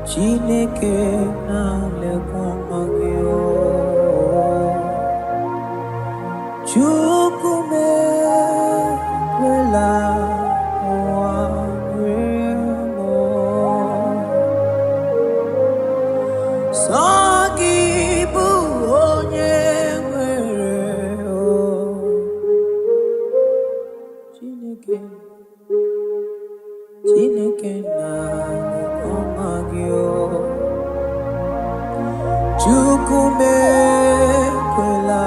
Chineke na-lekwa gị Chukwu mekwela ụwa sọ gị bụ onye nwere Chineke na-lekwa gị Chukwu mekwela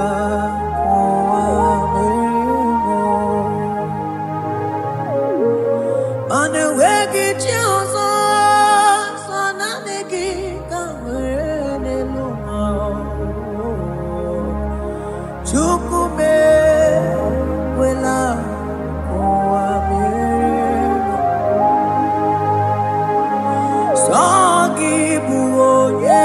ụwa mana enweghị chi ọzọ sọ naanị gị ka nwere n'elu ụwa Chukwu mekwela ụwa sọ gị bụ onye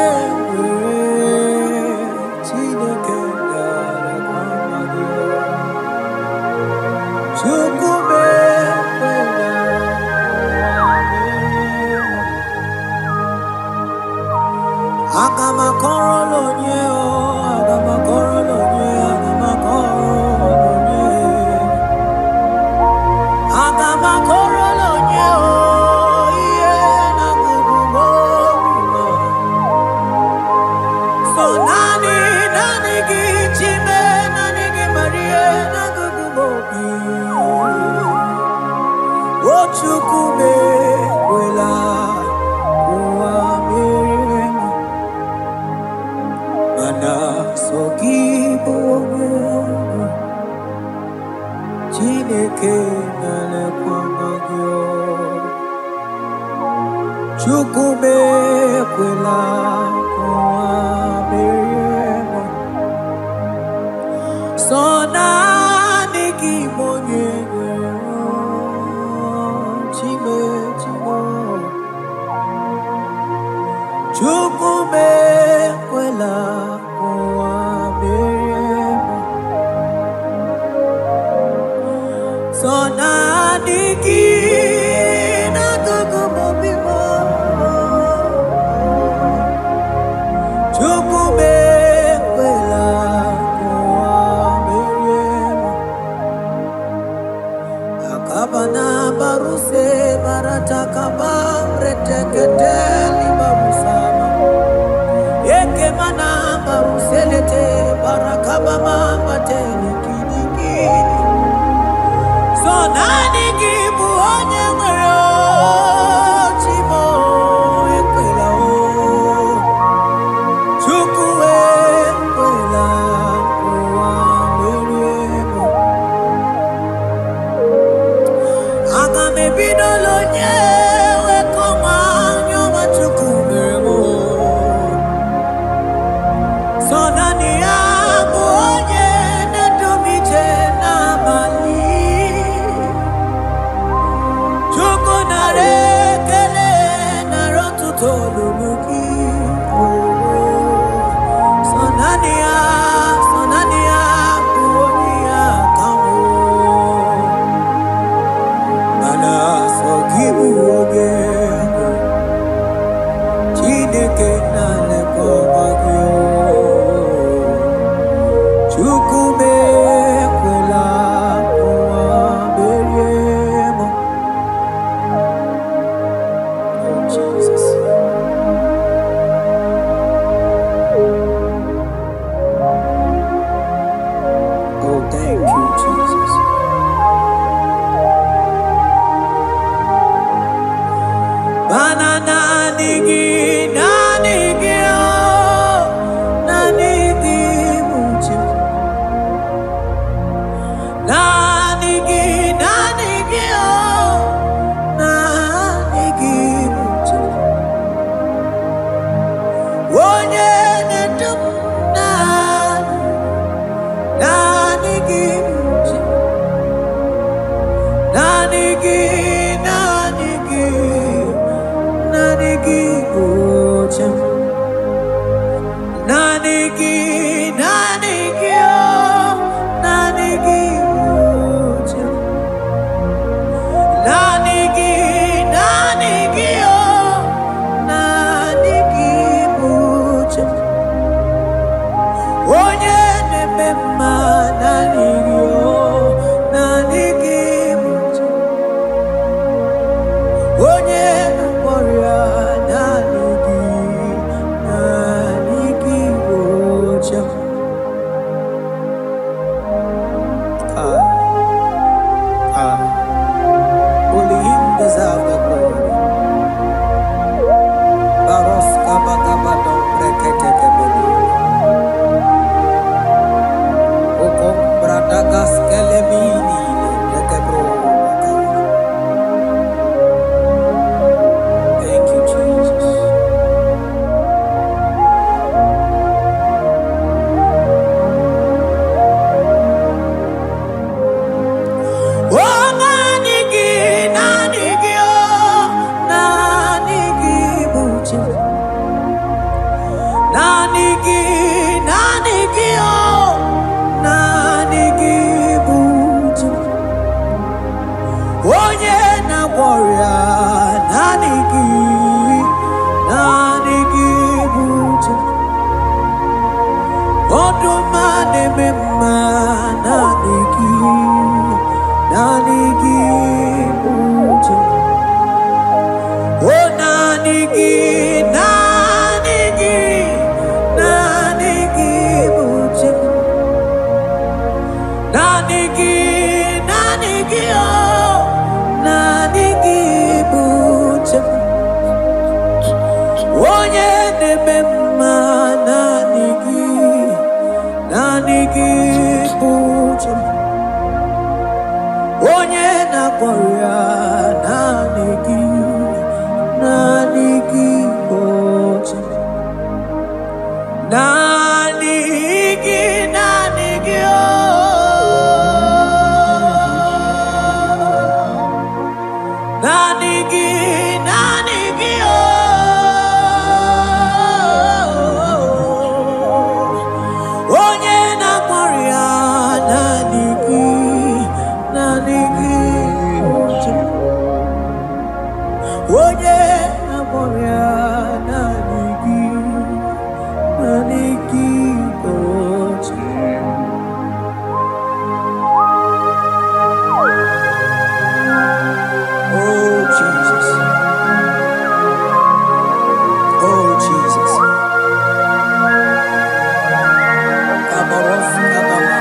Chukwu mekwela ụwa mere mana sọ gị bụ onye Chineke na-elekwa gị Chukwu mekwela ụwa mere sọ naanị gị bụ onye Chukwu mekwela ụwa mere sọ naanị gị n'akụkụ obi m Chukwu mekwela ụwa mere akabana baruse barata kabam reteketeli babusama ekemana baruselete barakaba mama tele kidiki so nani gị bụ onye nwere Chimo ekwela Chukwu ekwela ụwa mere aga m ebido lonye Nani gi Nanigi, nanigi, oh, nanigi, bujem. Nanigi, nanigi, oh, nanigi, bujem. Onye nemema, nanigi, oh, nanigi, bujem. Onye namoria, nanigi, nanigi, bujem. Only him deserve the glory. Baros kabagabado brekekekebedi. Okom bradagas kelemini lekebro. Thank you, Jesus. Oh, nanigi, nanigi, oh, nanigi, bujem. Nanigi, nanigi, oh, nanigi, bujem. Onye na warrior, nanigi, nanigi, bujem. Odumane mema, nanigi, nanigi, bujem. Oh, nanigi, nanigi, nanigi, bujem. Nanigi, nanigi, oh, nanigi, bujem. Onye nemema, nanigi, nanigi, bujem. Onye naboria, nanigi, nanigi, bujem. Nanigi, nanigi, oh, nanigi, nanigi, oh, onye naboria, nanigi, nanigi, bujem. Onye naboria, nanigi, nanigi, bujem. Oh Jesus, oh Jesus, Kabaros Kabama.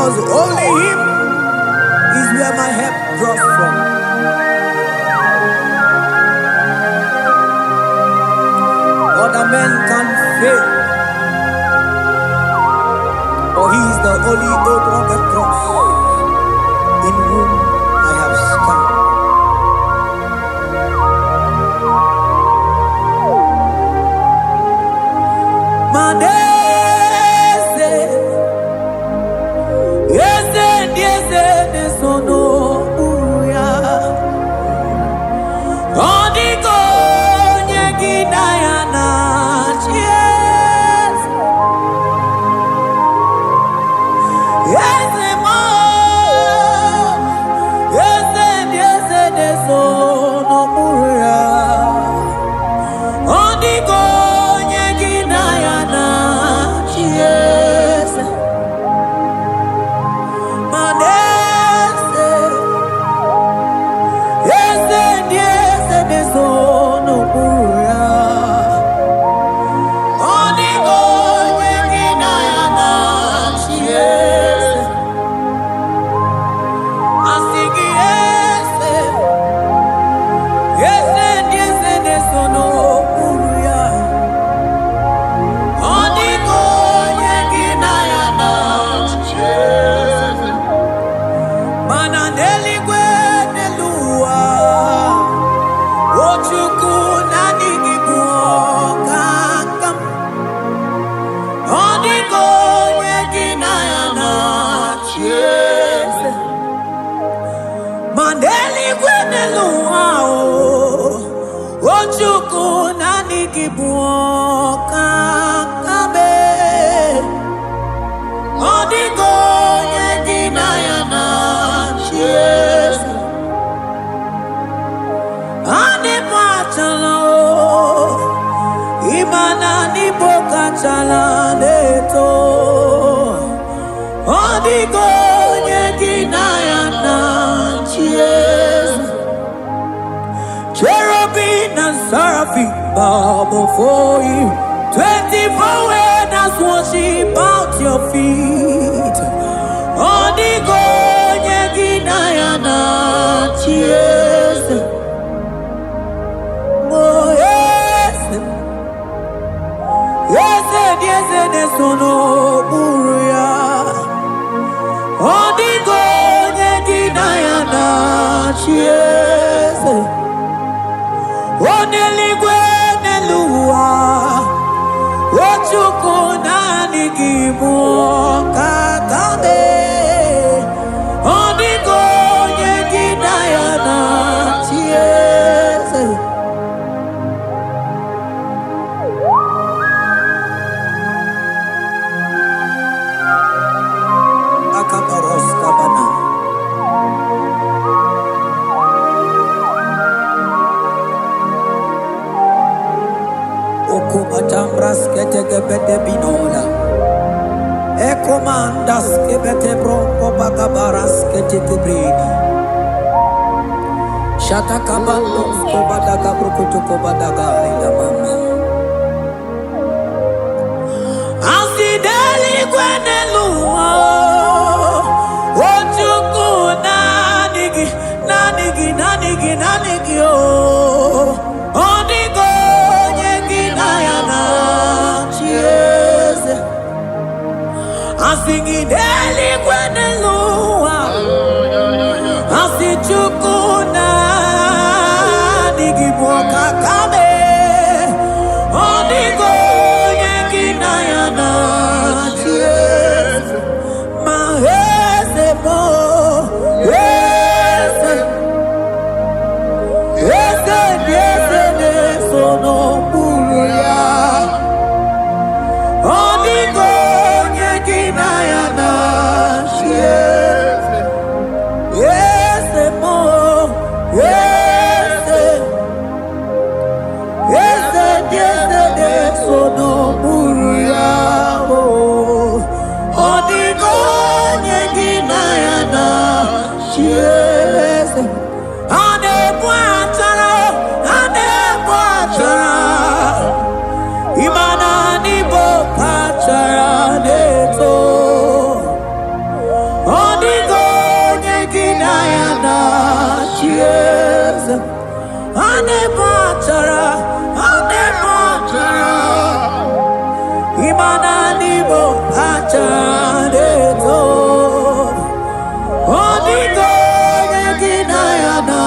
because only Him is where my help draws from. Other men can fail, for He is the only oak on the cross in whom I have stand. Cherubim and seraphim bow before you. 24 elders worship at your feet. Odigo nyeginayana cheers. Oh yes, yes, yes, yes, no buria. Odigo nyeginayana cheers. Oneligwe nelua, ochukuna nigimu katabe. Odigo yeginayana chiese. Akabaros kabana. Matambras kete gebete binola. Ekomandas kebete bronco bagabaras kete kubrini. Shata kabandos kobadaga brukutu kobadaga ila mama. Asideli kwenelua. Ochuku nanigi, nanigi, nanigi, nanigi oh. Odigo Asigideli kwenelua Asichukuna Nigiboka kame Odigo yeginayana Cheers Mahese mo Yese Yese Yese Nesono Buria Odigo yeginayana Cheers ane batara imana nibo achadeto onigo yegina yana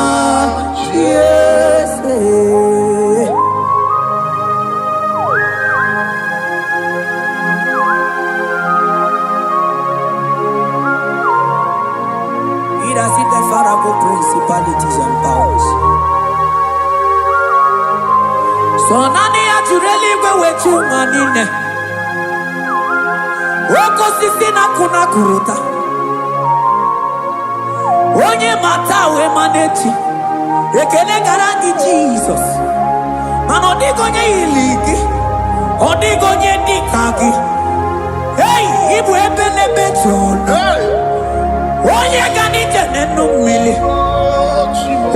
chiese. It has hit the Pharaoh principalities and powers. So nani atureli wetu manine wako sisi na kuna kuruta onye matawe maneti ekele garangi Jesus mano digonye iligi odigonye dikagi hey ibu ebele bejono onye ganite nenu mili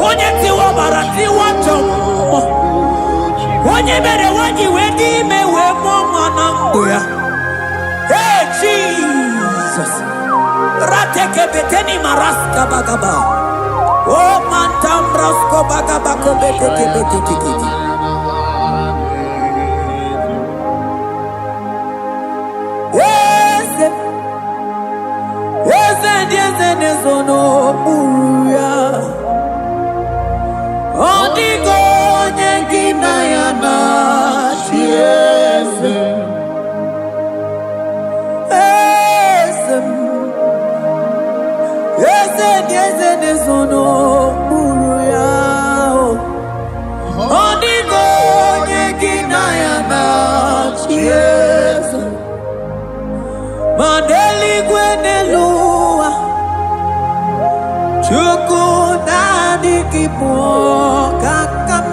onye tiwa barati wachomo onye mere wanyi wedi mewe mwana mbuya. Hey Jesus, rateke beteni maraska bagaba. Oh mantambrasko bagaba kobeteke beteke. Yes, yes, nezono buya. Odigo nyengina yana chiese. Sono buruya odigo nyegina yana chiesa mandeli gwenelua chuku nadi kipo kakam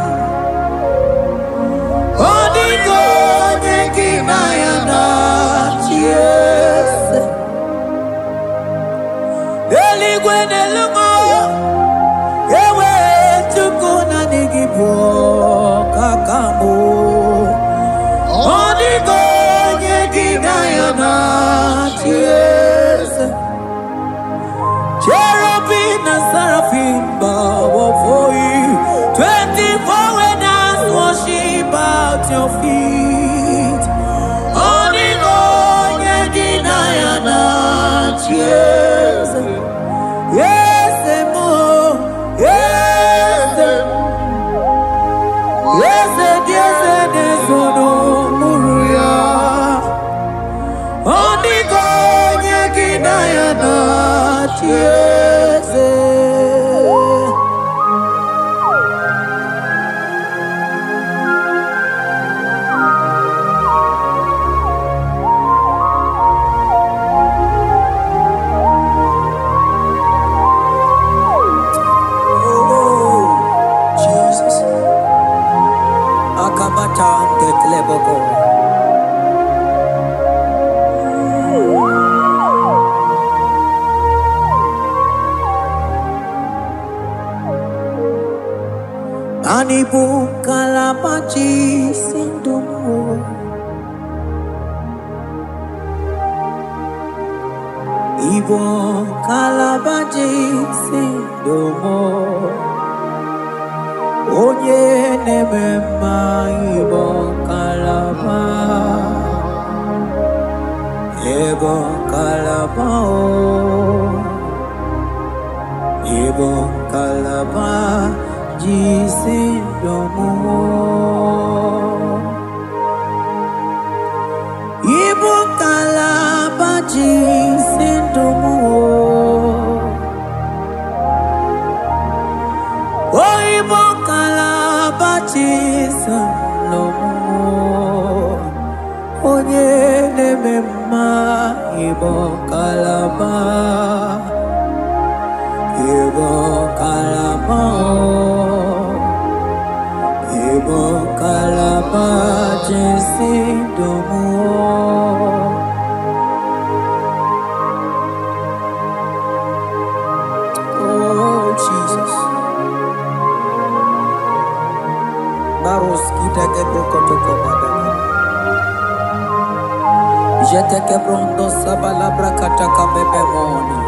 odigo nyegina yana chiesa deli gwenelua kakamo odigo nyegina yana chiesa cherubim and seraphim bow before you 24 elders worship at your feet odigo nyegina yana chiesa yes mo yes sono muruya odigo nyegina yana chiese. Anibu kalabaji sindumo Ibo kalabaji sindumo Onye nemema ibo kalaba Ibo kalaba Ibo kalaba Jisindomo Ibo kalaba jisindomo Oh Ibo kalaba jisindomo Onye nemema Ibo kalaba Ibo kalaba Ibo kalaba jisindomo Oh Jesus Baros kita ke prokotoko badana Jete ke brondo sabalabra kataka bebemoni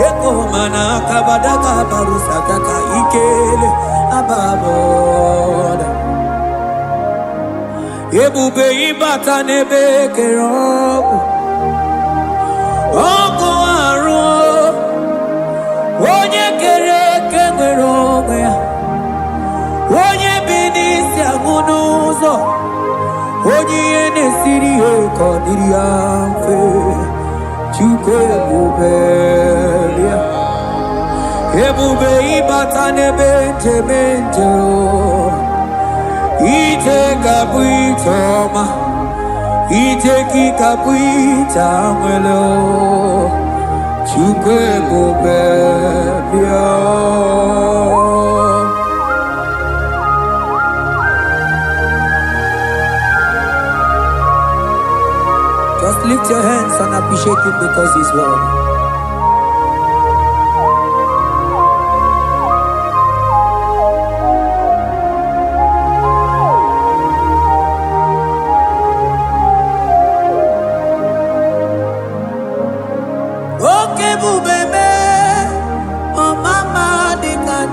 Eko mana kabadaga barusataka ikele ababoda. Ebube ibata nebe kerobu. Ogo aro. Onye kere kengwere onwe ya. Onye binisi agunuzo. Onye nesiri ekodiri amfe. Chukwe ebube ya. Ebube ibata nebe mente ite kabuitoma. Ite kikabuita mwelo. Chukwe ebube ya. Just lift your hands and appreciate him because he's worthy. Okay, bubebe, oh mama dikat,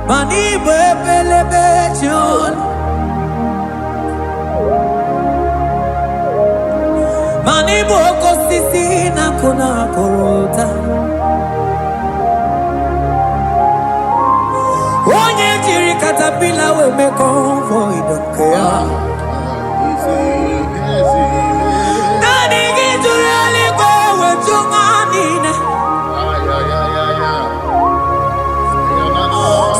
mani bebelebe John. Mani boko sisi na kuna korota. Onye jiri katapila we me convoy don't care. Nani gijureli go we chunganine.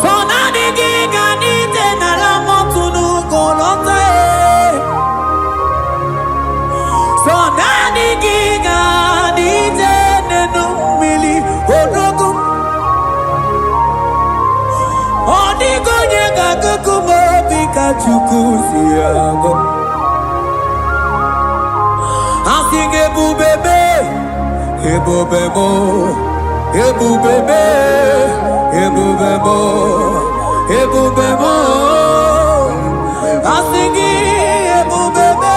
So nani giganite na la motunu kolota. So nani giga nije nenu mili odogu. Odigo nyega kukumo bika chukusiago. Asing ebubebe, ebubebo, ebubebe, ebubebo, ebubebo. Asing ebubebe.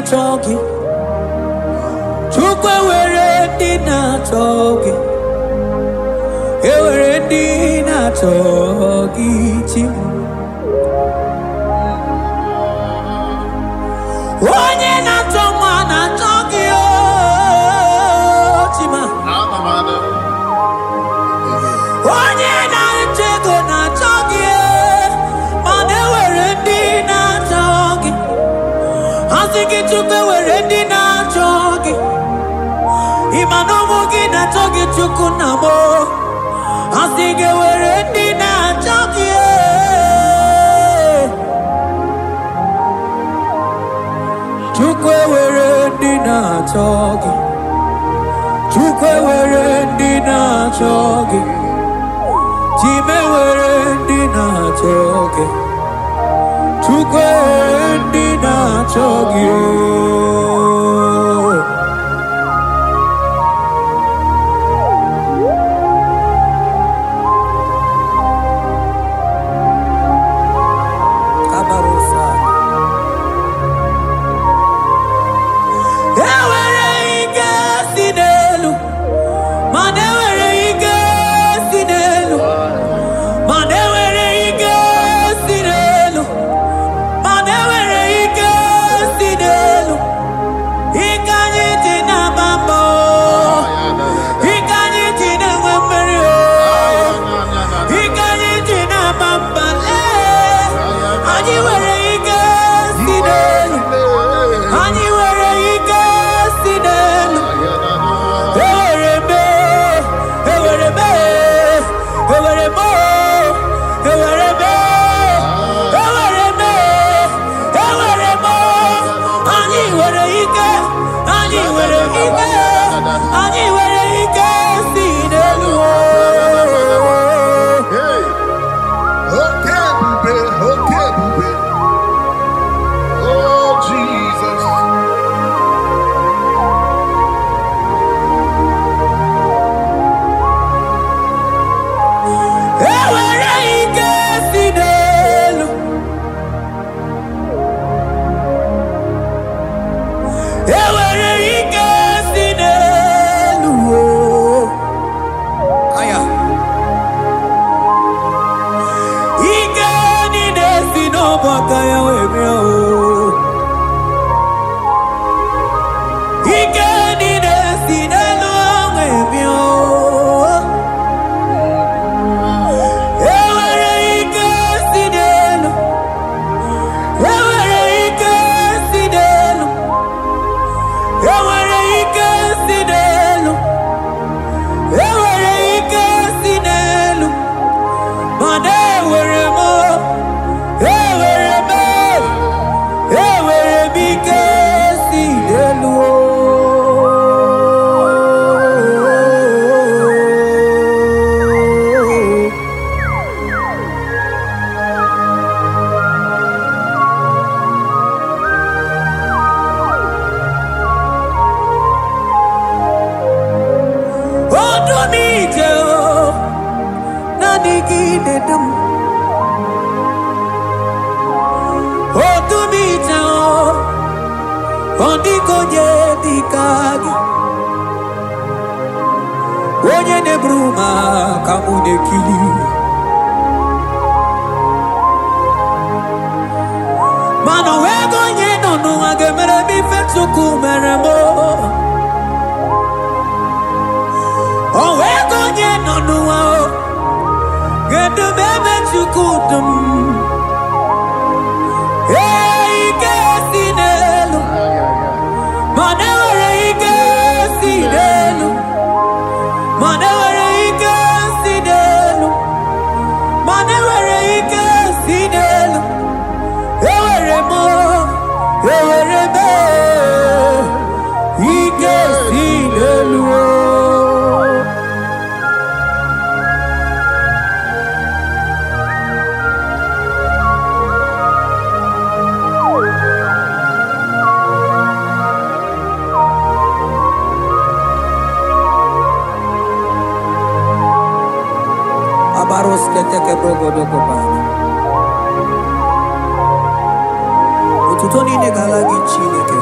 Talking, Chukwe were dina talking, were dina talking. Onye na toma na talking, chima. Onye na tego na talking, mane were dina talking. Asiki chukwe were dina talking. Imanomo gina talking chukunamo. Asiki were dina talking. Chukwe were dina talking. Chukwe were dina talking. Chime were dina talking. Chukwe dina talking. niki dedum. Otumita ondiko je dikagi. Onye ne bruma kamune kili. Mano wego nye nonu agemere mi fetsuku meremo. O wego nye nonu ao gedu bebe tsukudum. Hey kesinelu, manewere kesinelu, manewere kesinelu, manewere kesinelu. Ewere mo, ewere me, kesinelu. Abaros keteke brogodo bana. Ututoni negalagi chineke.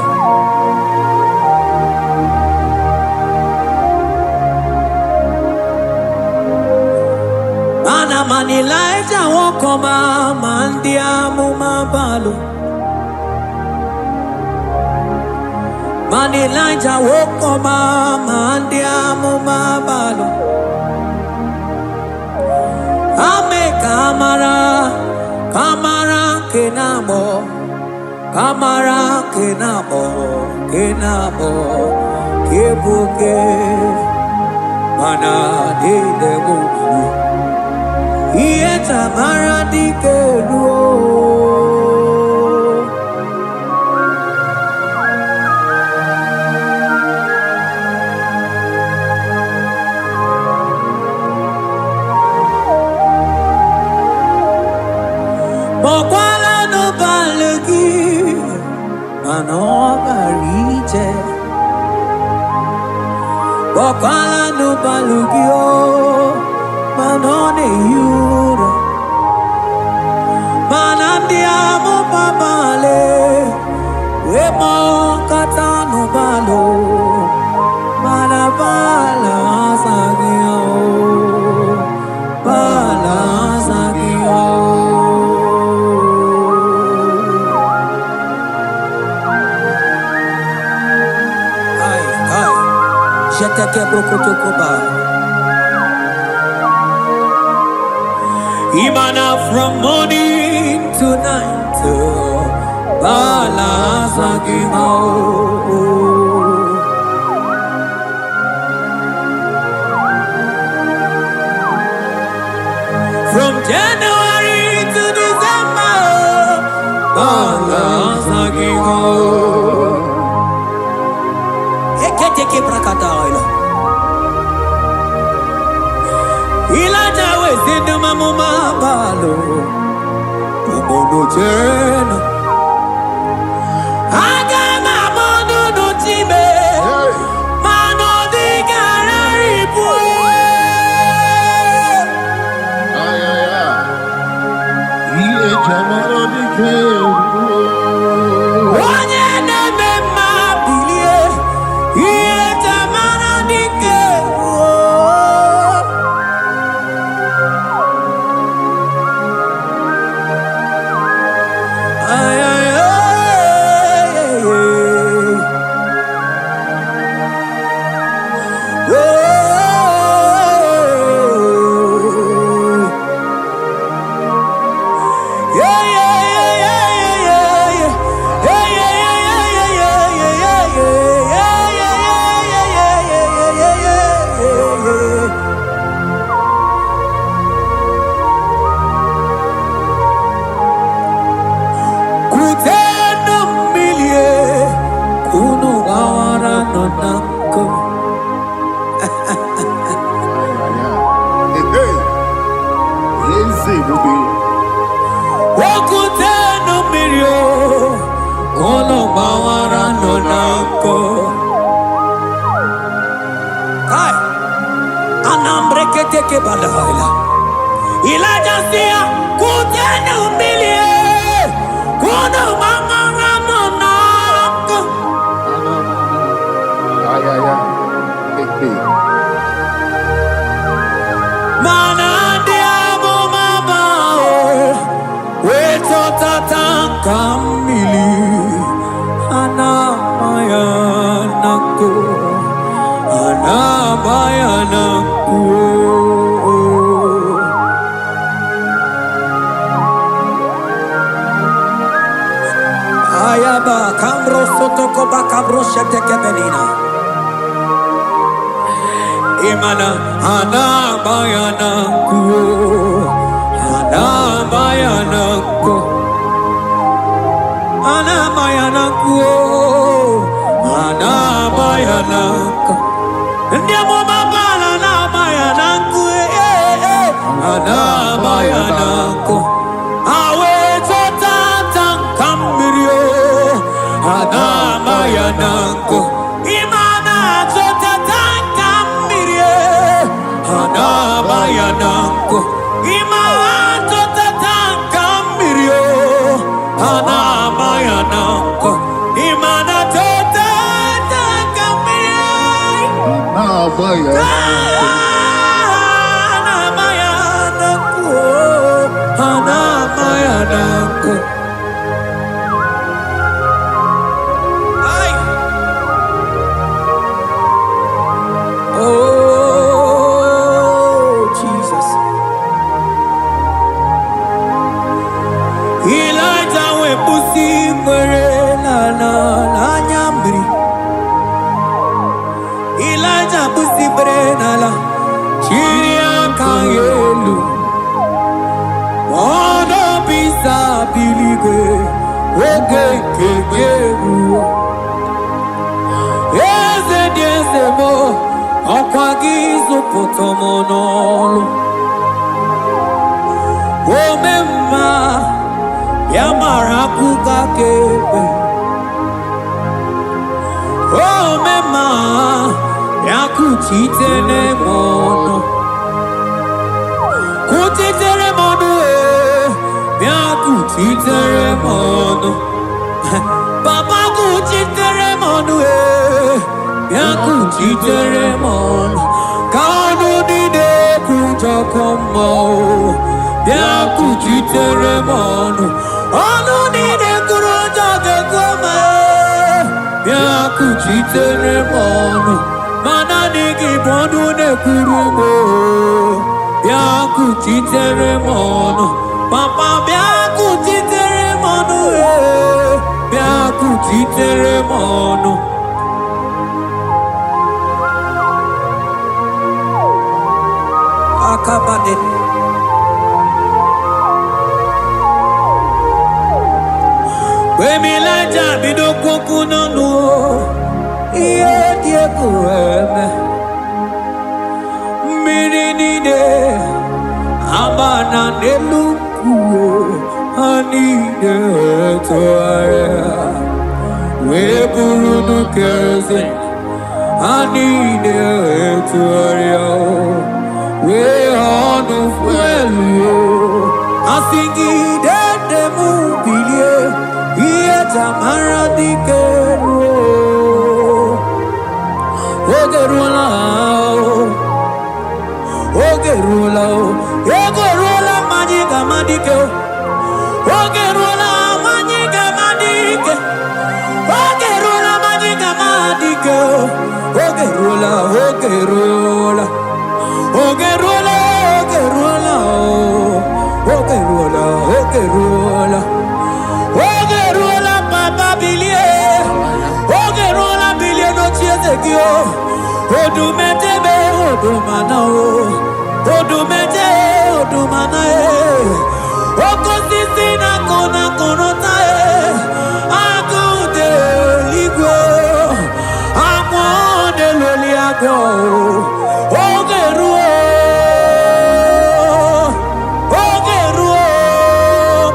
Mana manilaita wokoma mandia mumabalo. Manilaita wokoma mandia mumabalo. Ame kamara, kamara kenamo, kamara kenamo, kenamo, kebuke, mana de debuke, ieta mara dikeluo. Bokwala no balegi, mano barite. Bokwala no balegi o, mano ne yura. Manandi amo babale, we mo kata no balo, manabala sagio, bala sagio. Jeteke brokotokoba. Imana from morning to night, bala sagimo. From January to December, bala sagimo. Eketeke brakataila. Ilaja wezindu mamuma balo. Umono tena. Agama mono no tibe. Mano di gararipu. Ay, ay, ay. Iye jamaro di keu. Onye neme mabilie. Iye tamana dike. Ay, ay, ay, ay, ay. Elijah sia kutenu milie kuno manganga monako. Mana diamo mabao weto tatankamili anamayanaku anamayanaku. Ayaba kambro sotoko bakabro sheteke benina. Imana anamayanaku anamayanaku anamayanaku anamayanaku. Ndiamo mabala anamayanaku anamayanaku. Awe totatan kambirio anamayanaku. Imana totatan kambirie anamayanaku. Imana totatan kambirio anamayanaku. Imana totatan kambirie anamayanaku anamayanaku. Ay. Oh Jesus. Elijah we pusi mwere na nyambri. Elijah pusi mwere na la chiria kangelu. Mono bisa biligwe oge kegeru. Eze diese mo akwagizo potomonolo. Omemma yamarakuka kebe. Omemma yakuchitene mono. Kuchitere mono yakuchitere mono. Papa kuchitere mono yakuchitere mono. Kanu dide kujakomo yakuchitere mono. Anu dide kujakomo yakuchitere mono. Mana nigi bodu ne kurumo yakuchitere mono. Papa yakuchitere mono yakuchitere mono. Akabade Wemilaja bidoko kunono iye dieko eme mirinide abana nelukuo anide toare weburunu keze anide toare we honu fuelu asingi dede mubilie iye tamara dikeru ogerula ogerula majiga madike ogerula majiga madike ogerula majiga madike ogerula ogerula ogerula ogerula ogerula ogerula papa bilie ogerula bilie no chiezekio odumetebe odumana odumete odumana okosisi na kona konota akude ligwe amode loliago ogerua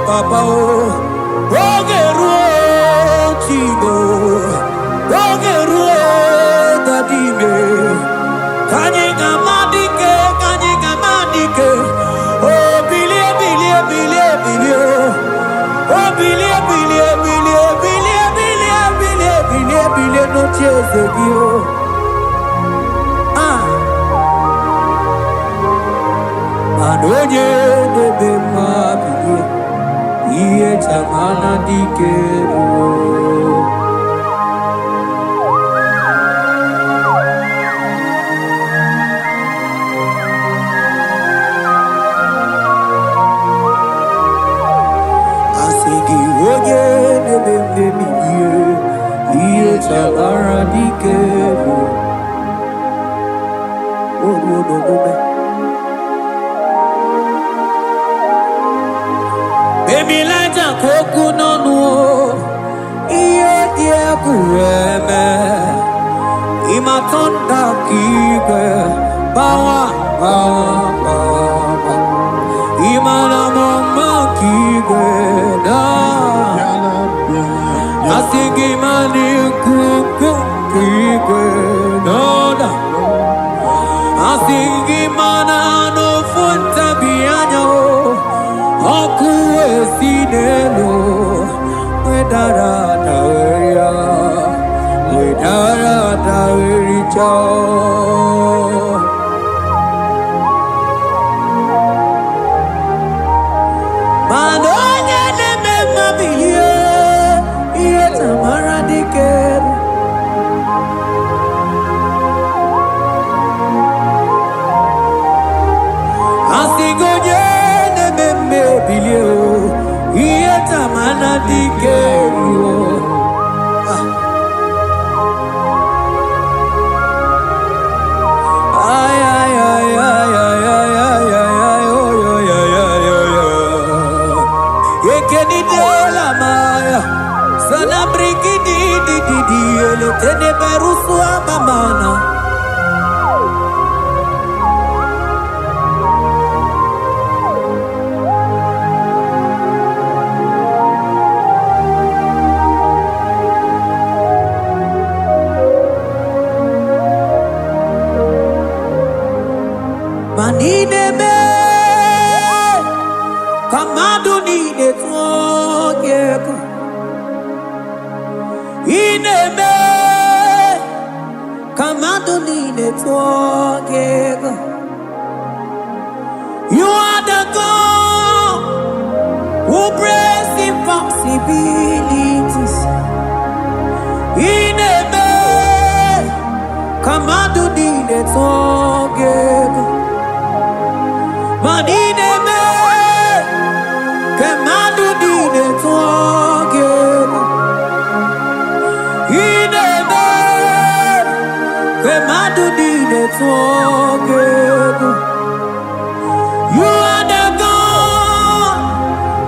papa ogerua chigo ogerua dadime kanyega madike oh Chezegio. Manonye nebe mabili. Iye chamana dikero. Iye chamana dikero. Baby laja koku nonu. Iye die kureme. Imatonda kike. Bawa bawa. Imana mama kike da. Asingi mani kuku kike da. Asingi mana no funta bianyo. Oku esinelo. Wedara taweya. Wedara tawericha. Manonye neme mabilie. Iye tamara dikeru. Asigonye neme mabilie. Iye tamara dikeru. Ay ay ay ay ay ay ay ay oh yo yo yo yo yo. Yekeni de la maya. Sana briki di ele tene berusu amamana. Manine me kamadu ni de tuokeko. Ineme kamadu ni de tuokeko. You are the God who breaks impossibilities. Ineme kamadu ni de tuokeko. Manine me kamadu ni de tuokeko. Ineme kamadu ni de tuokeko. You are the God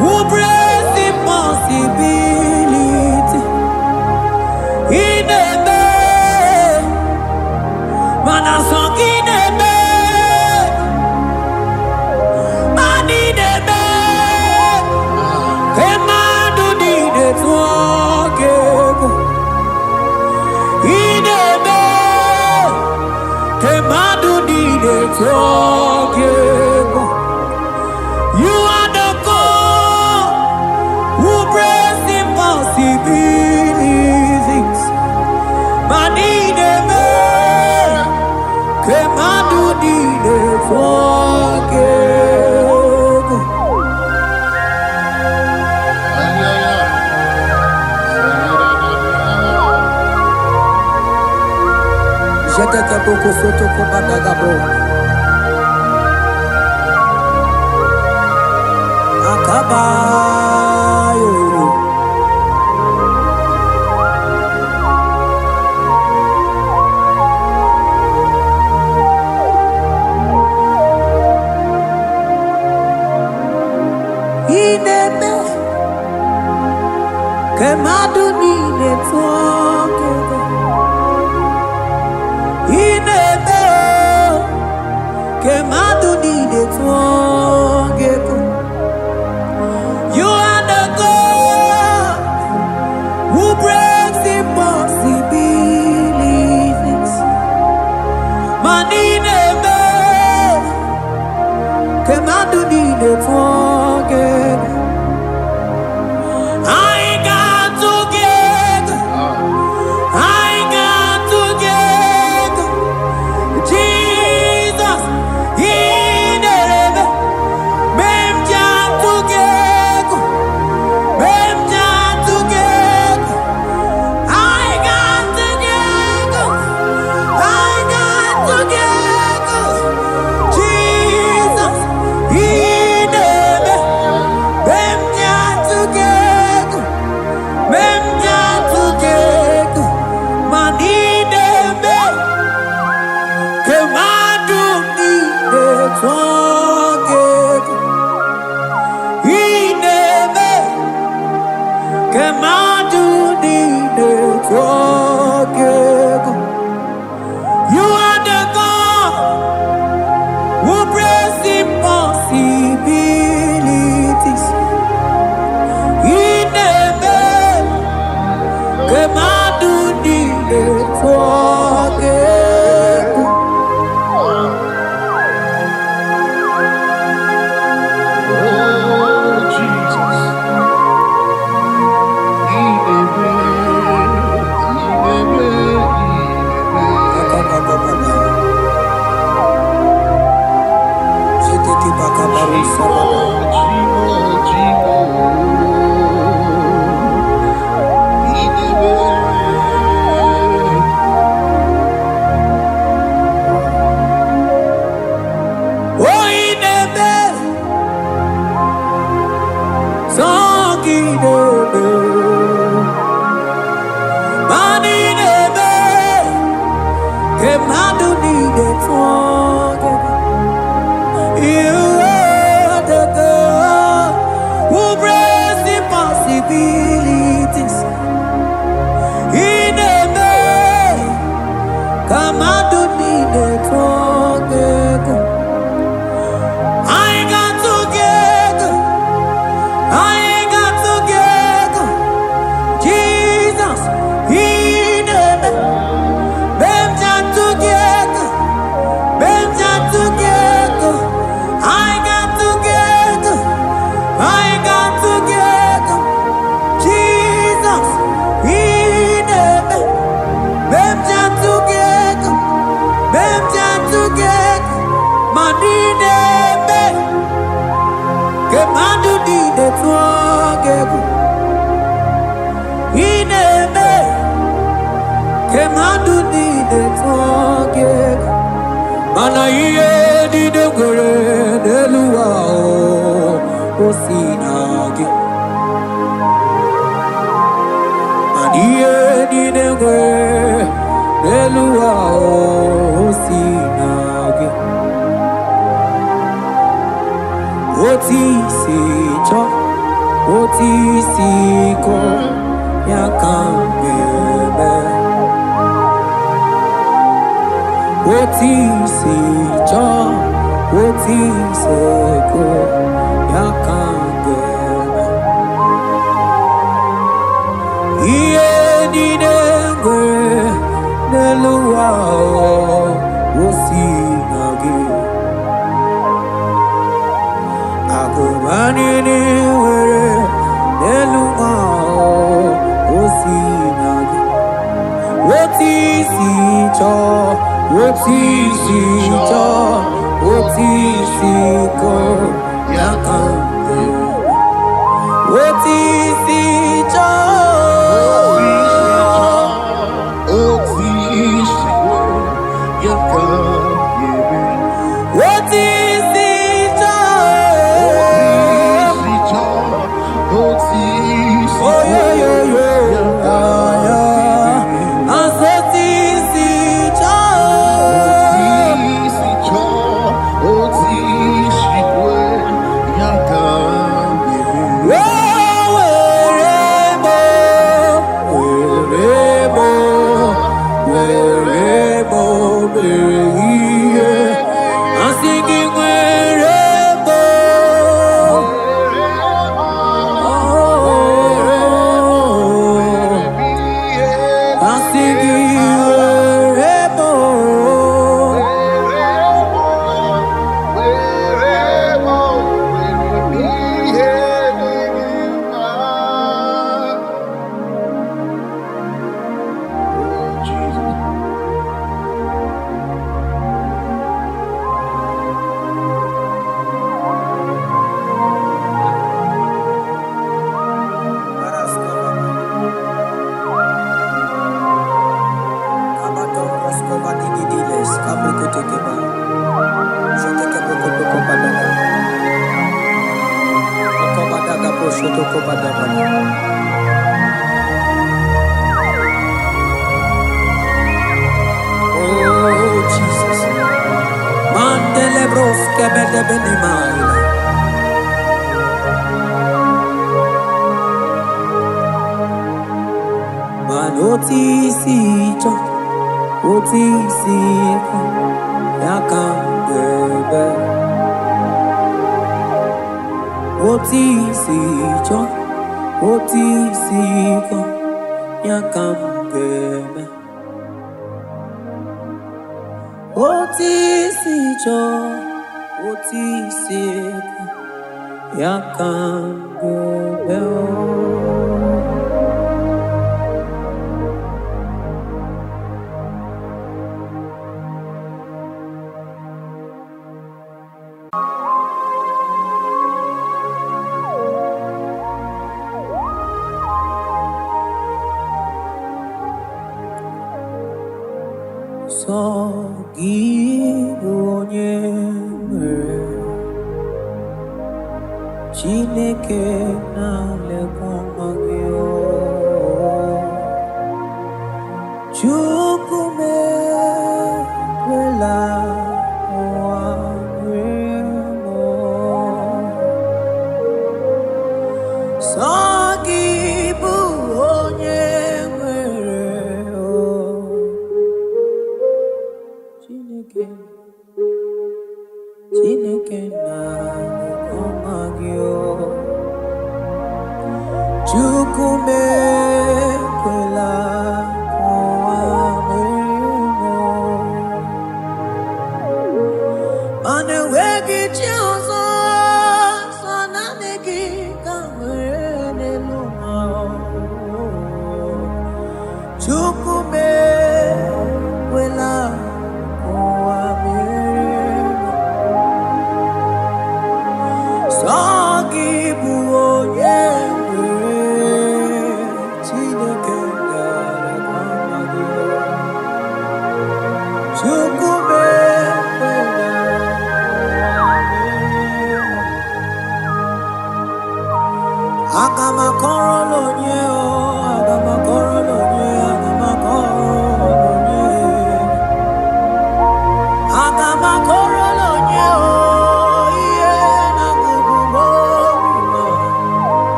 who breaks impossibility. Ineme manasong ineme. Manine kamadu ni de tuokeko. Ineme kamadu ni de tuokeko. You are the God who breaks impossibilities. Manine kamadu ni de tuokeko. Jetete boko soto komadagabo. Akabayo. Ineme kamadu ni de tuokeko. Ineme kamadu ni de tuokeko. You are the God who breaks impossibilities. Manine me kamadu ni de tuokeko. I got together. I got twage ineme kemadu dine twage. You are the God who brings impossibilities. Ineme kemadu dine twage. Mana iye di dogore delua o sinagi. Mana iye di dogore delua o sinagi. Oti si cho, oti si ko ya kambebe. Oti si cho, oti se ko ya kambebe. Iye di dengwe nelua o sinagi. Ako manini were nelua o sinagi. Oti si cho, oti si cho, oti si ko ya kambebe. Oti si cho, oti si ko ya kambebe. oti si cho, oti si oh yo yo yo, asoti si cho, oti si ko ya kambebe.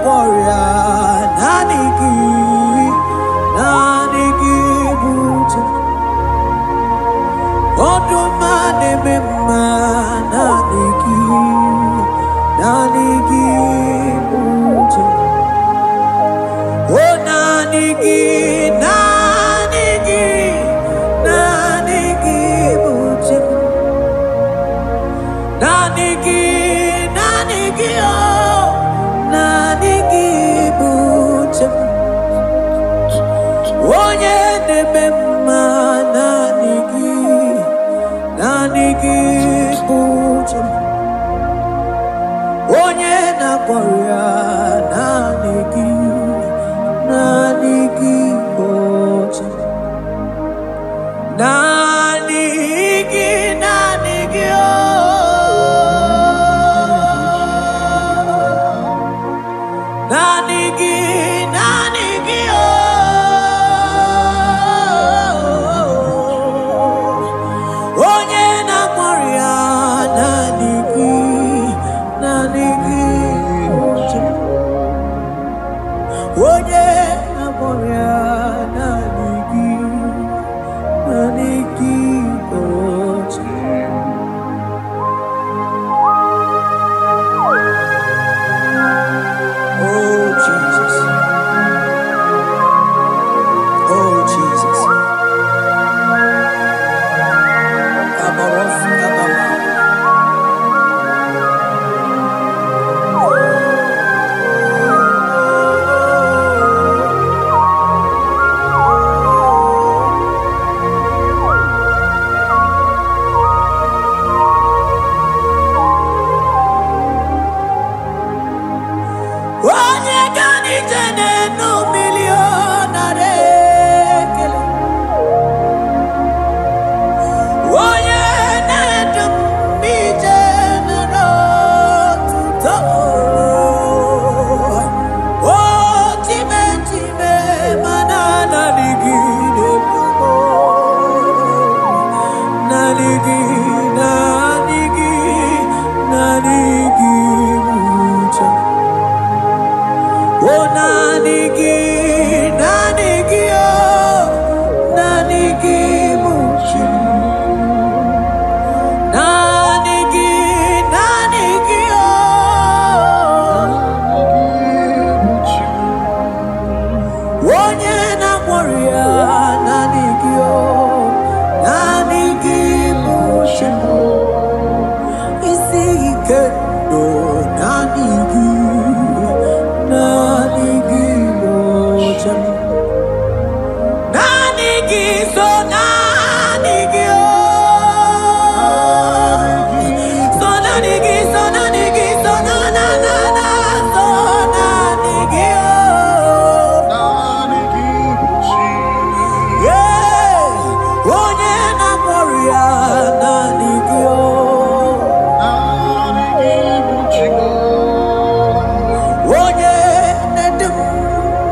warrior, Naniki Bucha, Otumane Mema, Naniki Bucha, Oh Naniki Bucha, Naniki, oh, Naniki Bucha. Onye na-ememma Naniki Bucha. Onye na-agwọrịa Naniki Bucha. Naniki, oh. Naniki, oh. Onye na-agwọrịa Naniki Bucha. Onye na-agwọrịa Naniki Bucha. Oh Jesus. Oh Jesus. Abarof, Abama. Onye gani jene no millionare kele. Onye nedum mi jene no tuto. Oh time manana ligide bumo. Nanigi Bucha. Oh Naniki, oh, Naniki Bucha. Naniki, oh. Onye na-agwọrịa Naniki, oh, Naniki Bucha. Isi ike no Naniki Bucha. Naniki, so Naniki, oh. So Naniki, so Naniki, so so Naniki, oh. Yeah, onye na-agwọrịa Naniki, oh. Onye na-edem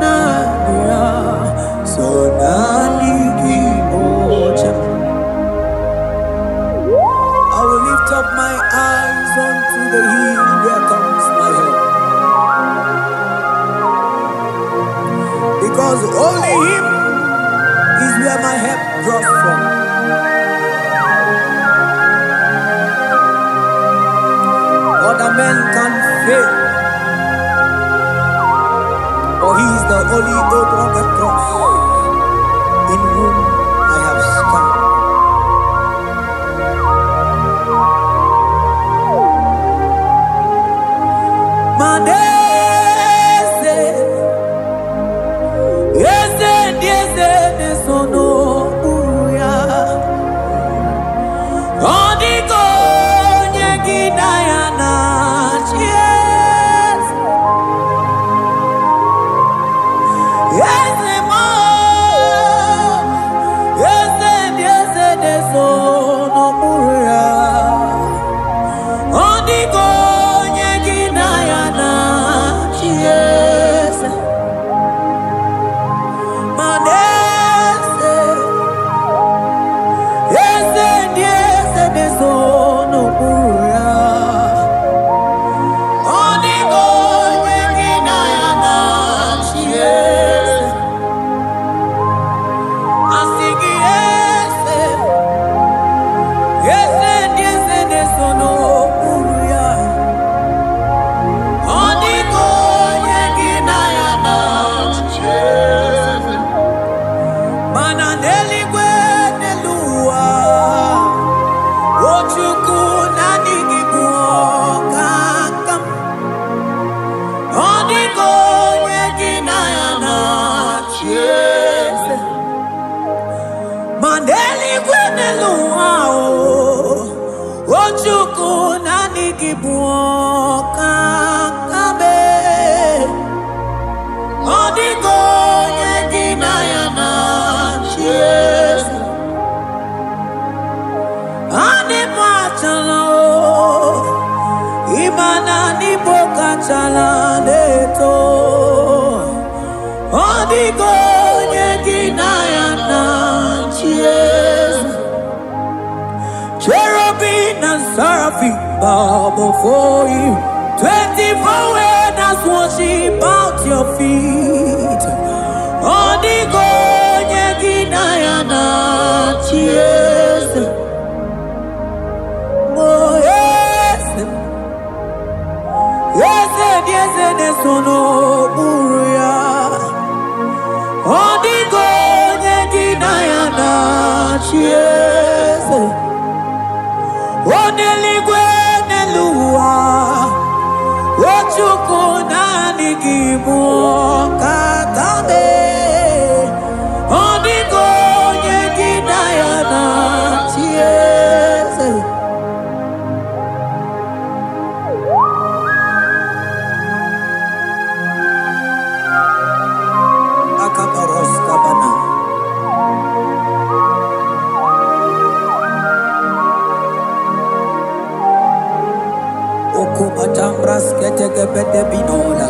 n'anya, so Naniki Bucha. I will lift up my eyes unto the hill where comes my help, because only Him is where my help draws from. Other men can fail, for He is the only hope on the cross, in whom I have stand. Manese, yese, nesono uya. Odiko nyegina ya na chies. Yes, mo. chalaneto Odigo Yeginaya Nanchies Cherubim and seraphim bow before you 24 elders worship at your feet Odigo Yeginaya Nanchies Oh yes Yes Nesono Buruya Odigo Yeginaya Nanchies Oneligwe Nelua Ochuku Nanigibu Kakame Odigo Yeginaya Nanchies Akabaros Kabana Okomatambras ketegepete binola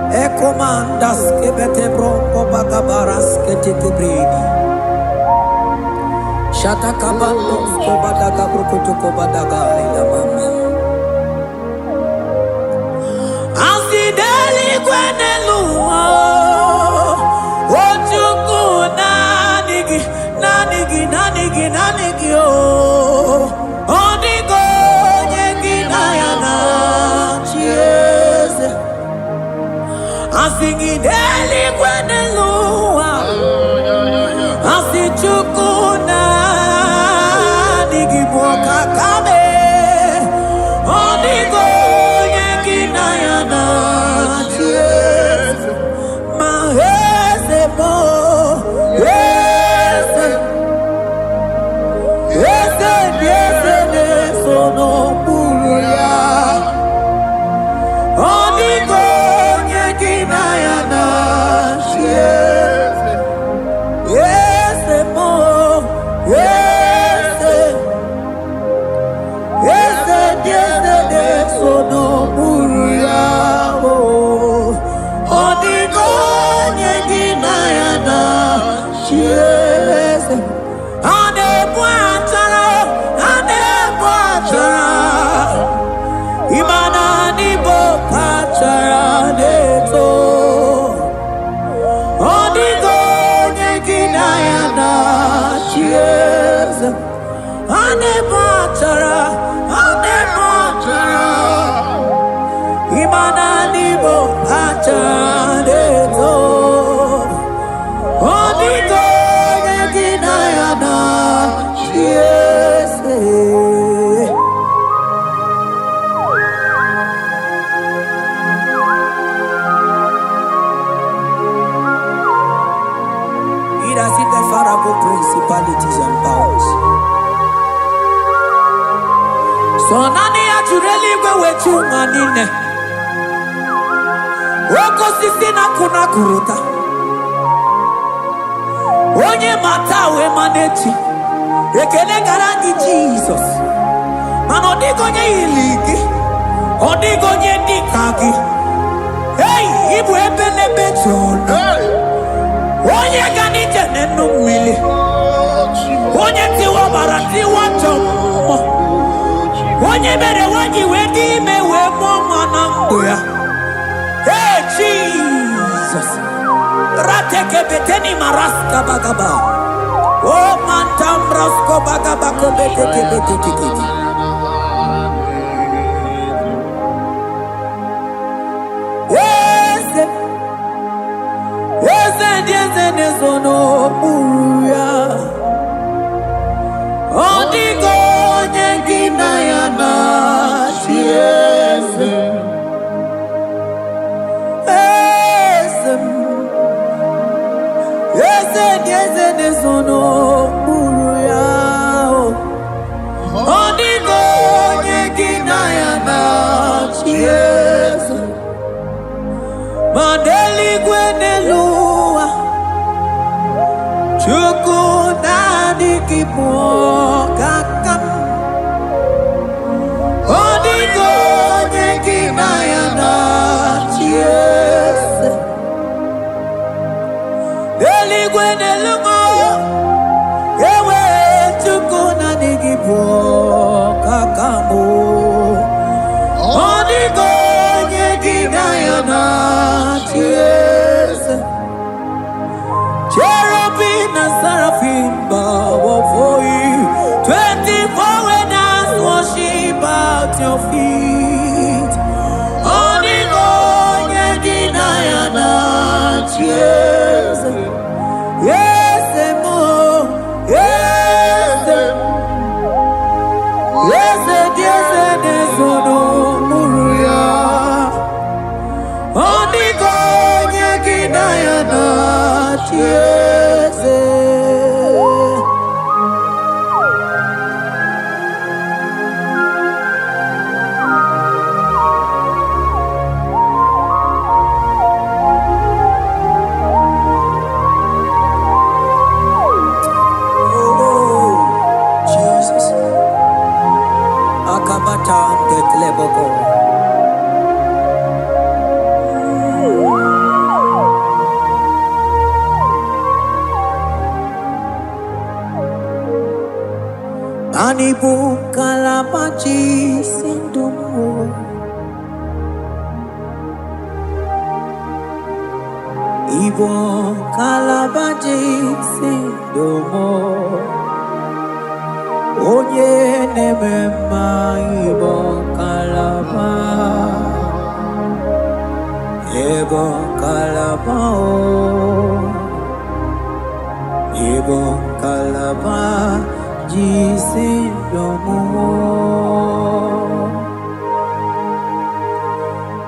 Ekomandas kebete bronco bagabaras ketegebredi Shata kabandos kobadaga brukutu kobadaga ila mama Asideli kwenelua Ochuku nanigi oh Odigo Yeginaya Nanchies Asigideli kwenelua Asichuku nanigi Kakame Odigo Yeginaya Nanchies Mahese mo Nesono Buruya Odigo Yeginaya Nanchies Yes mo Nesono Buruya Odigo Yeginaya Nanchies Ane Bwantara Imana nibo pachara neto Odigo Yeginaya Nanchies Ane pachara Imana nibo pachara neto Odigo Yeginaya Nanchies Principalities and powers. So nani achureli wechu manine. Woko sisi na kuna kuruta. Onye matawe manechi. Ekele garangi Jesus. Mano digonye iligi. Odigonye dikagi. Hey, ibu ebele bechono. Onye gani jene numili Onye tiwa baratiwa chomo Onye bere wanyi wedi mewe mwana mbuya Hey Jesus Rateke beteni maraska bagaba Oh mantambrasko bagabako beteke beteke Nesono Buruya Odigo Yeginaya Nanchies Nesono Buruya Odigo Yeginaya Nanchies Mandeli Gwenelua Chuku Nanigibu Kakam Odigo Yeginaya nelumo ewe tukuna nigipo kakamo onigo nyegidayana tears cherubim and seraphim bow for you 24 when us worship at your feet onigo nyegidayana tears yes mo yes yes yes desono muruya onigo nyegidayana tears Anibu kalabachi sindumo Ibo kalabachi sindumo Onye nemema ibo kalaba Ibo kalaba Ibo kalaba Jisindomo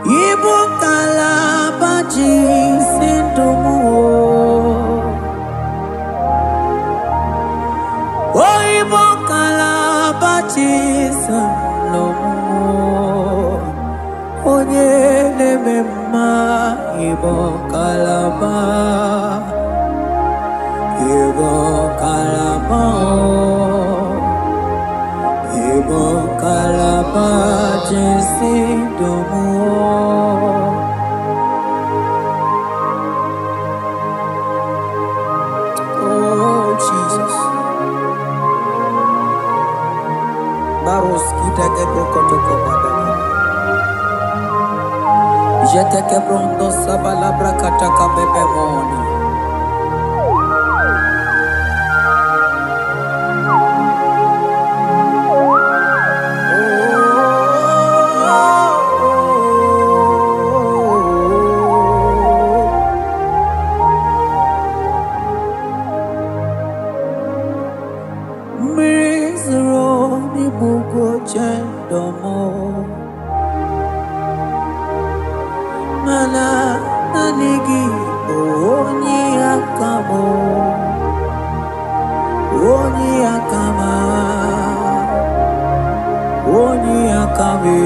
Ibo kalaba jisindomo Oh Ibo kalaba jisindomo Onye nemema Ibo kalaba Ibo kalaba Ibo kalaba jisindomo Oh Jesus Baros kita kebrokotoko badaka Jete kebrondo sabalabra kataka bebemoni Mana nanigi onyi akamo onyi akama onyi akame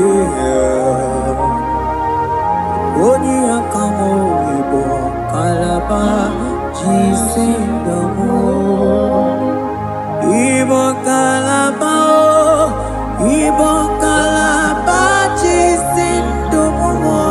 onyi akamo ibo kalaba jisindomo ibo kalaba jisindomo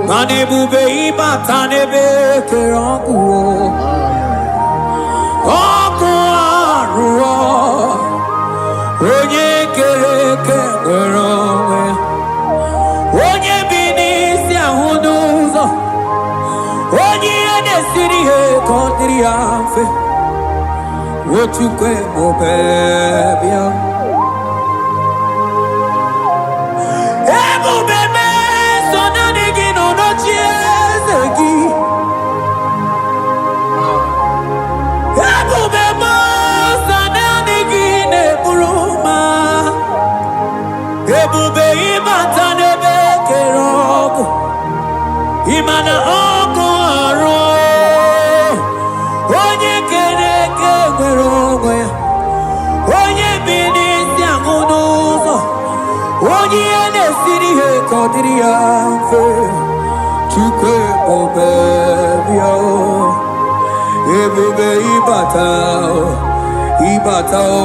Manebube ibatanebe kerangu Oku aruo Onye kereke werowe Onye binisi ahunuzo Onye enesiri he kondiri afe Wotukwe mobebia Imana oko aro Onye kereke werogwe Onye binisi ahunuzo Onye enesiri he kodiri afe Chukwe obebia Ebube ibatao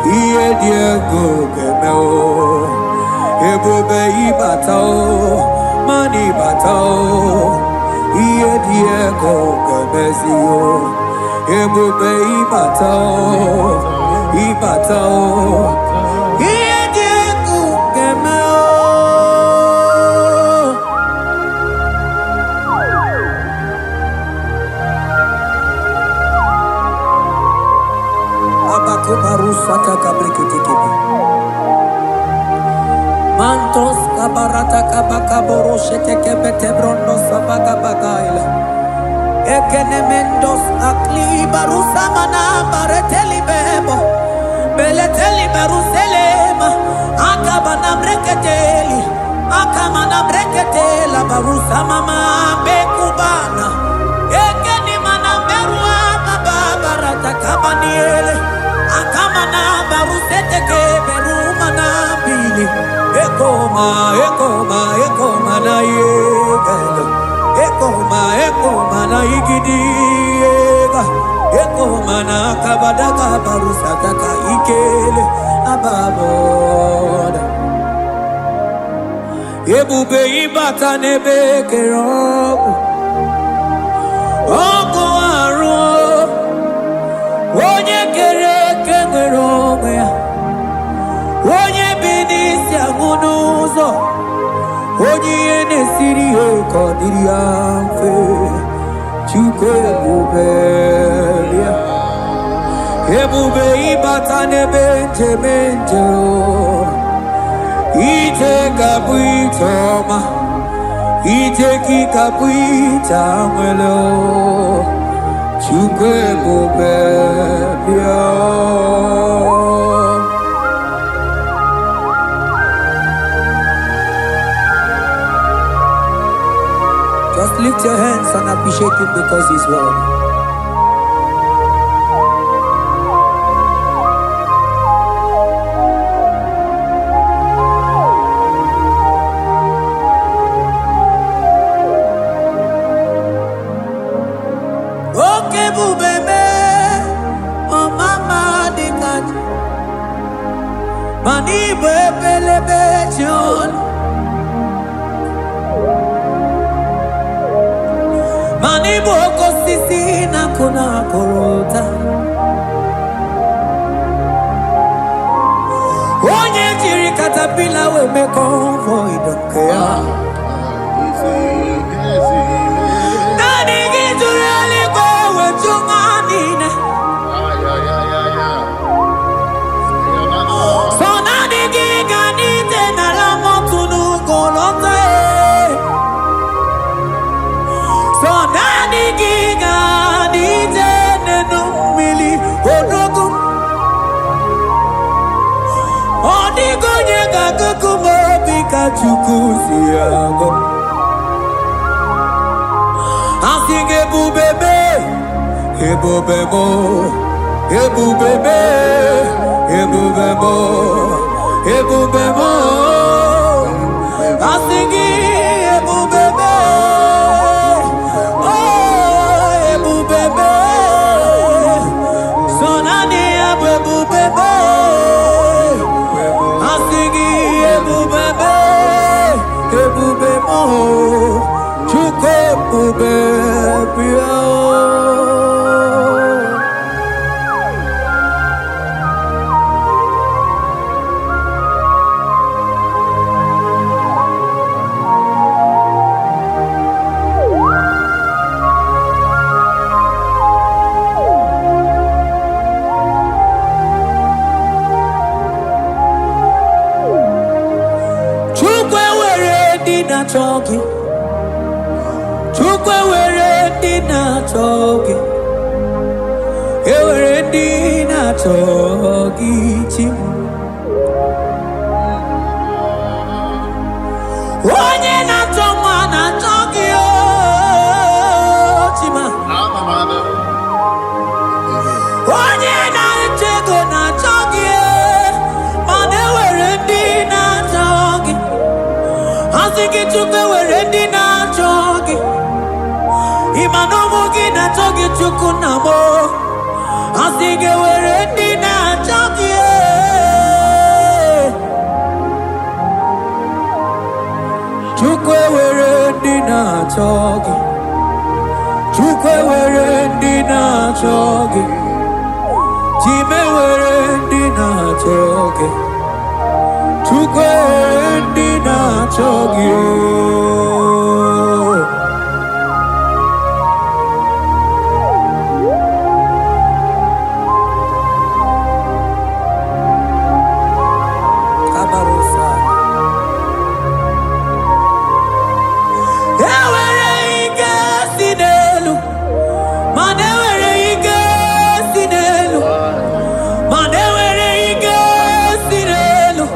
Iye diego gemeo Ebube ibatao Mani batao, iye diego gemezio. Ebube ibatao, iye diego gemeo. Abakubarusa takabrikitikibi. Mantos kabarata kabakaboro sheteke betebrondo sabaga bagaila. Ekenemendos akli barusa mana bareteli bebo. Beleteli baruselema. Akabana breketeli. Akamana breketela barusa mama bekubana. Ekeni mana berua babarata kabaniele. Akamana baruseteke berumana bili. Ekoma na yegalo. Ekoma na igidiega. Ekoma na kabadaka barusataka ikele ababoda. Ebube ibata nebe kerobu. Oko aro. Onye kereke werobe. Onye binisi agunuzo Onye enesiri he kodiri afe Chukwe bubelia Ebube ibata nebe menje Ite kabuitoma Ite kikabuita mwelo Chukwe bubelia Just lift your hands and appreciate him because he's worthy. Okay, bubebe, oh mama dikat, mani bebelebe John. Mani boko sisi na kuna korota Onye jiri katapila we me convoy don't care Nani gijuri aliko we chumanine So nani giganite na la motunu golota So nani giga nije nenumili odogu Odigo nyega kukumo bika chukusiago Asige bubebe Ebobebo ebubebe, ebubebo, ebubebo. Asingi ebubebe, oh ebubebe. Sonani ebubebe, asingi ebubebe, ebubebo. Chuke ebubebe. Talking, Chukwe were dinner talking, were dinner talking. One in a tongue, a talking, Chima. One in a tego, not talking, but they were dinner talking. I think it took away ready now, jogging. Imanomogi na jogging to Kunamo. I think it were ready now, jogging. Took away ready now, jogging. Took away ready now, jogging. Jimmy were ready now, jogging. Tukwendi na chogio. Kabarusa. Ewere ike sinelu, manewere ike sinelu, manewere ike sinelu.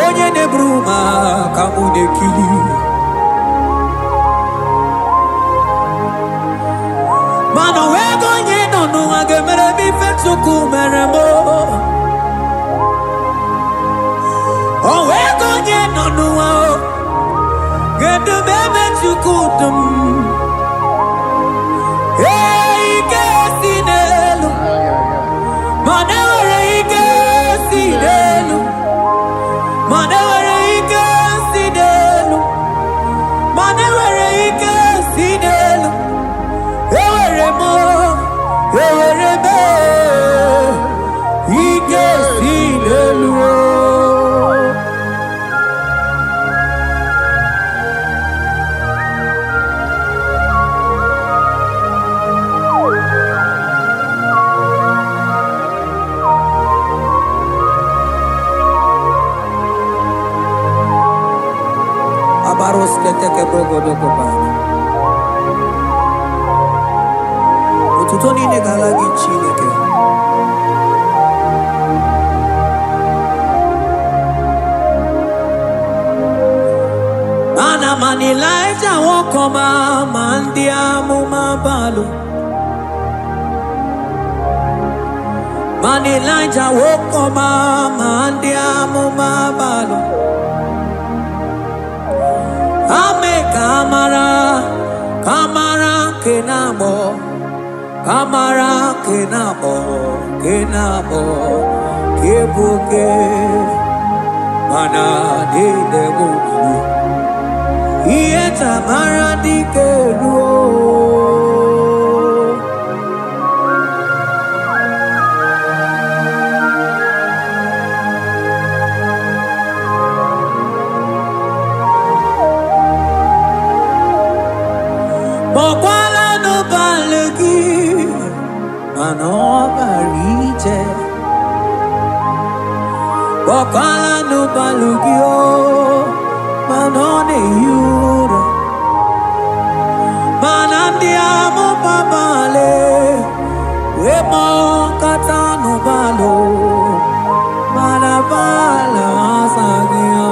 Onye ne bruma kamude kili. Mano wego nye no no agemere mi fetsuku meremo. O wego nye no no Get the baby to good. Hey, get in elu. Manewere get in elu. Manewere get in elu. Manewere get in elu. Ewere mo, ewere be. He get in elu. Abaros keteke brogodo kopana. Ututoni negalagi chineke. Ana mani laija wokoma mandia mumabalu. Mani laija wokoma mandia mumabalu. Ame kamara, kamara kenabo, kamara kenabo, kenabo, kebuke, mana de debu, iye tamara di keluo. Bokwala no balegi, mano barije. Bokwala no balugio, mano ne yura. Manandi amo babale, wemo kata no balo, manabala sagio,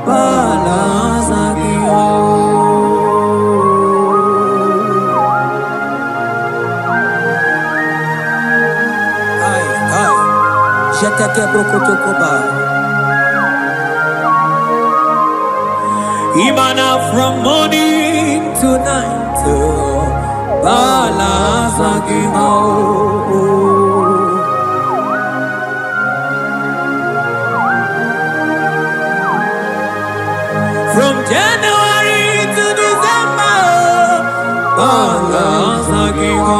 bala sagio. Jeteke brokotokoba. Imana from morning to night, bala sagimo. From January to December, bala sagimo.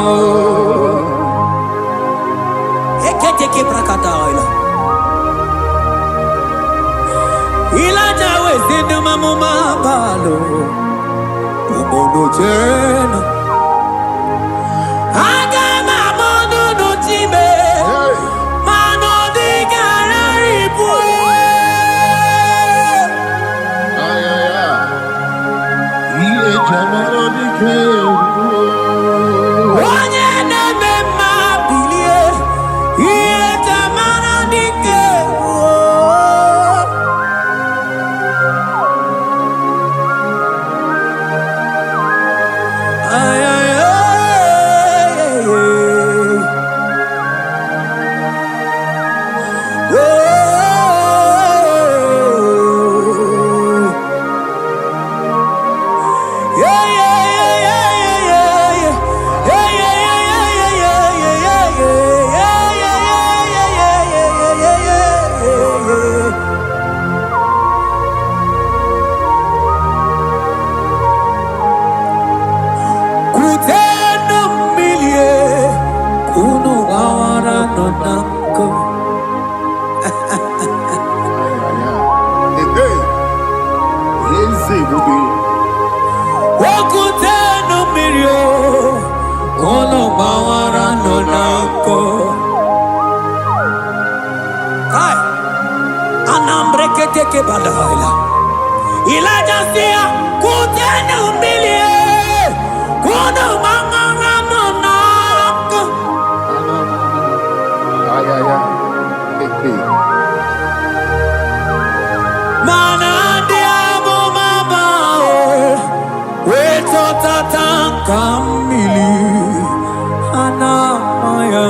Eketeke brakata oila. Ilaja we zindu mamuma balo. Umono jena. Aga mamono no jibe. Mano di garari pue. Iye jamaro di keu. Onye neme mabilie. Iye jamaro di keu. Ay, ay, ay, ay, ay. Anambreketeke balaila. Ilaja sia kutene umbilie. Kuno mama nako. Mana diamo mama. Weto tatanka mili. Anamaya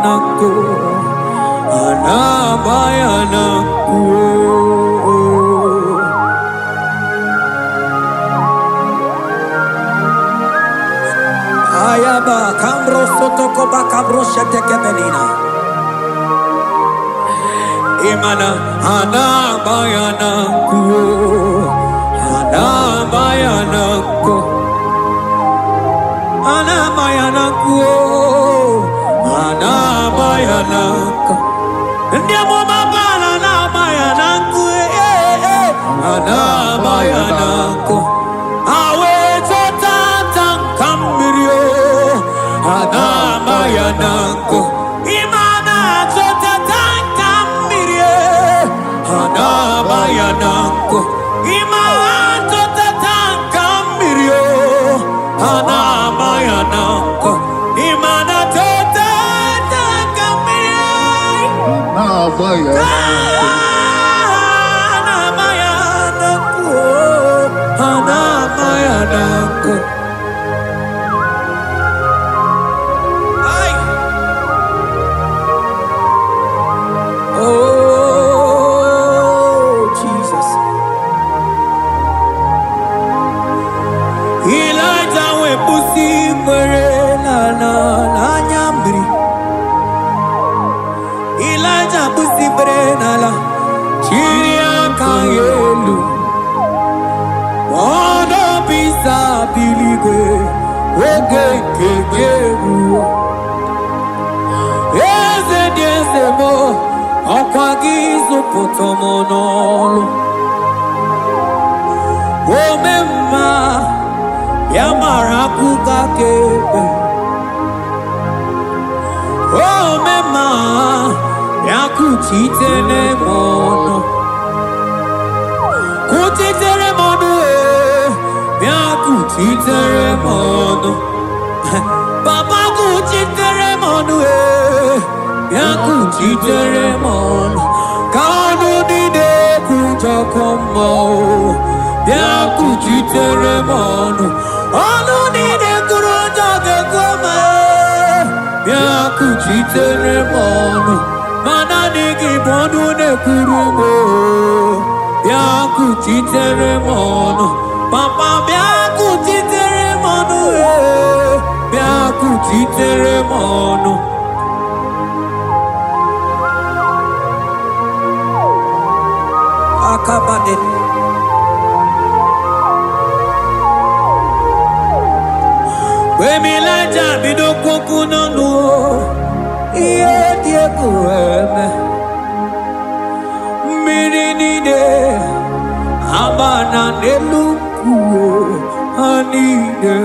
nako. Anabayanaku. Imana ana bayana ku, ana bayana ku, ana bayana ku, ana bayana ku. Ndia mo mabala na bayana ku, ana bayana ku. Awe tota tankambirio, ana bayana ku. Imana tota tankambirio, ana bayana ku. Imana tota tankambirio, ana bayana ku. Imana tota tankambirio, ana bayana ku, ana bayana ku. Ay. Oh, Jesus. Elijah we pusi mwere na nyambri. Elijah pusi mwere na la chiria kayelu. Mono bisa biligwe oge kegeru. Eze diese mo okwagizo potomonolo. Omemma yamara kukakebe. Omemma yakuchitele mono. Kuchitere mono yakuchitere mono. Papa kuchitere mono yakuchitere mono. Kanu dide kujakomo yakuchitere mono. Anu dide kurujagekoma yakuchitere mono. Mana niki bodu ne kurumo yakuchitere mono. Papa yakuchitere mono yakuchitere mono. Akabade. Wemilaja bidoko no iye dieko eme mirinide abana neluku anide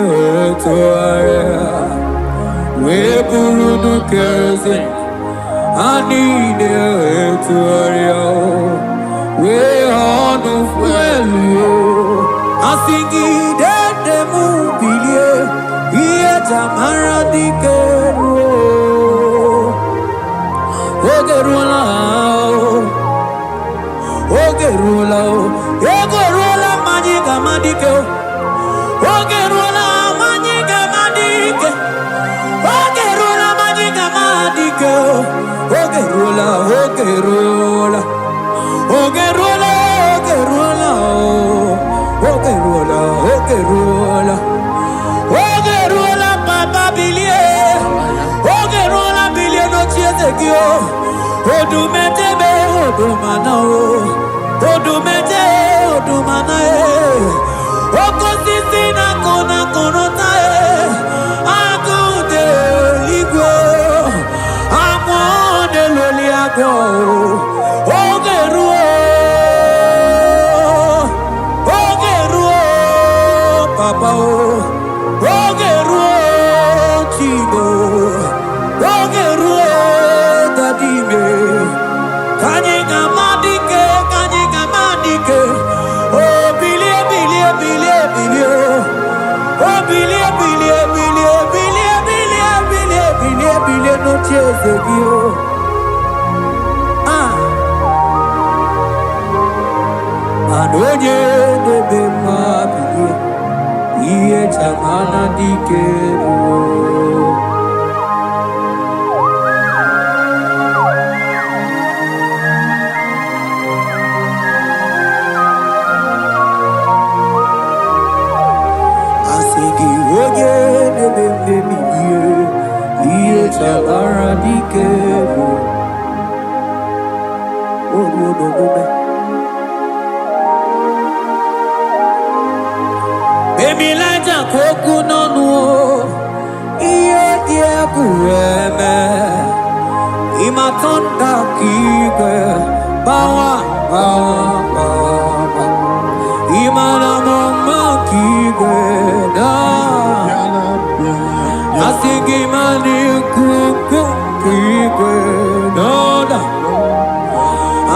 toaya weburudu keze anide toaya we honu fuelio asingi dede mubilie iye tamara dikeru ogerula ogerula majiga madike ogerula majiga madike ogerula majiga madike ogerula ogerula ogerula ogerula ogerula ogerula papa bilie ogerula bilie no chiezekio odumetebe odumana odumete odumana okosisi na kona konota akude igwe amode loli ago ogeruo papa ogeruo chibo ogeruo dadime kanyega madike oh bilie no chezegio anoje debe mabilie iye chamana dikeru. Asigi oje debe bilie dakike bawa bawa imana mama kike da asigi mani kuku kike da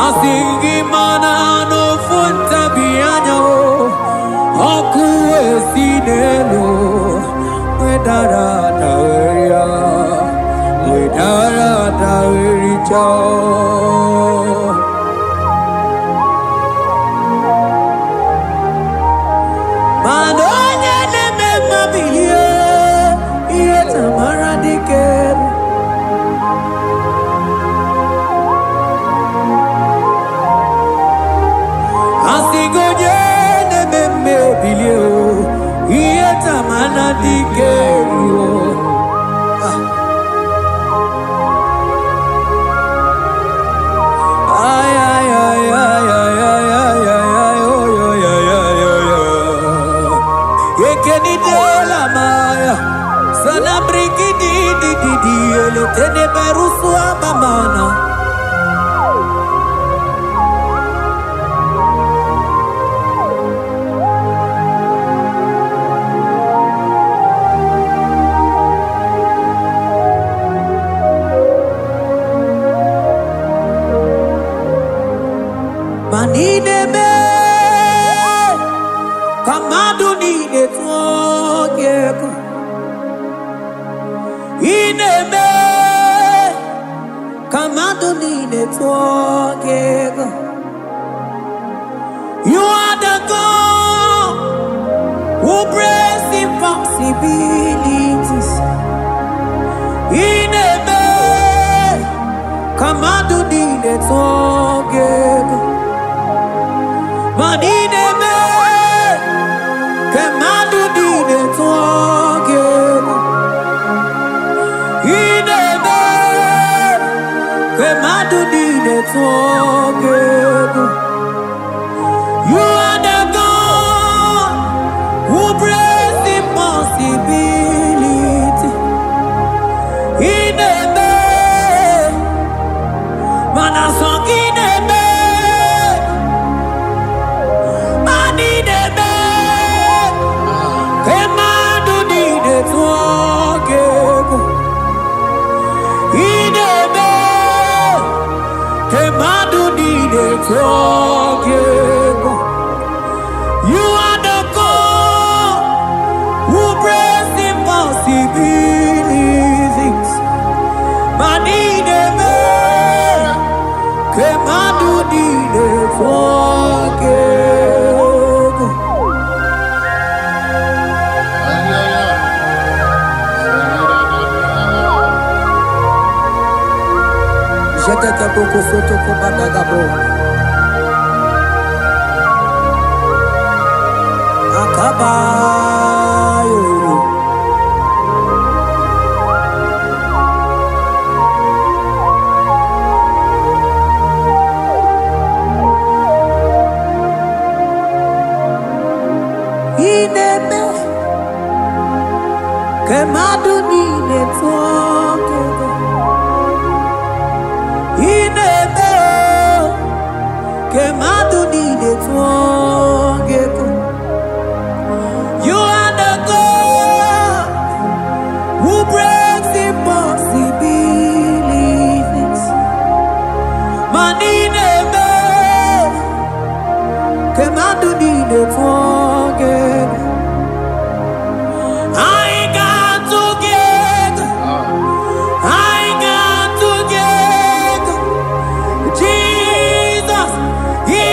asigi mana no funta bianyo oku esinelo wedara daweria wedara dawericha manonya neme mabilie iye tamara diker asigoje neme mabilie iye tamara diker Tene berusu abamana manine me kamadu ni netwogeko ine me you are the God who breaks impossibilities. In a man, Kamado did it again. But in a man, Kamado did it again. In a man, Kamado did it again. You are the God who breaks impossibility. In a man, man a song in a man, man in a man, Kamado did it again. In a man, Kamado did it again. You are the God who breaks impossibilities. Manine me, Kamado did it again. Jete te boko soto ko badagabo. Akabayo. Ineme Kamado dide toke. Ineme Kamado dide toke. You are the God who breaks impossibilities. Manine me, Kamado dide forget. I got to get, Jesus, He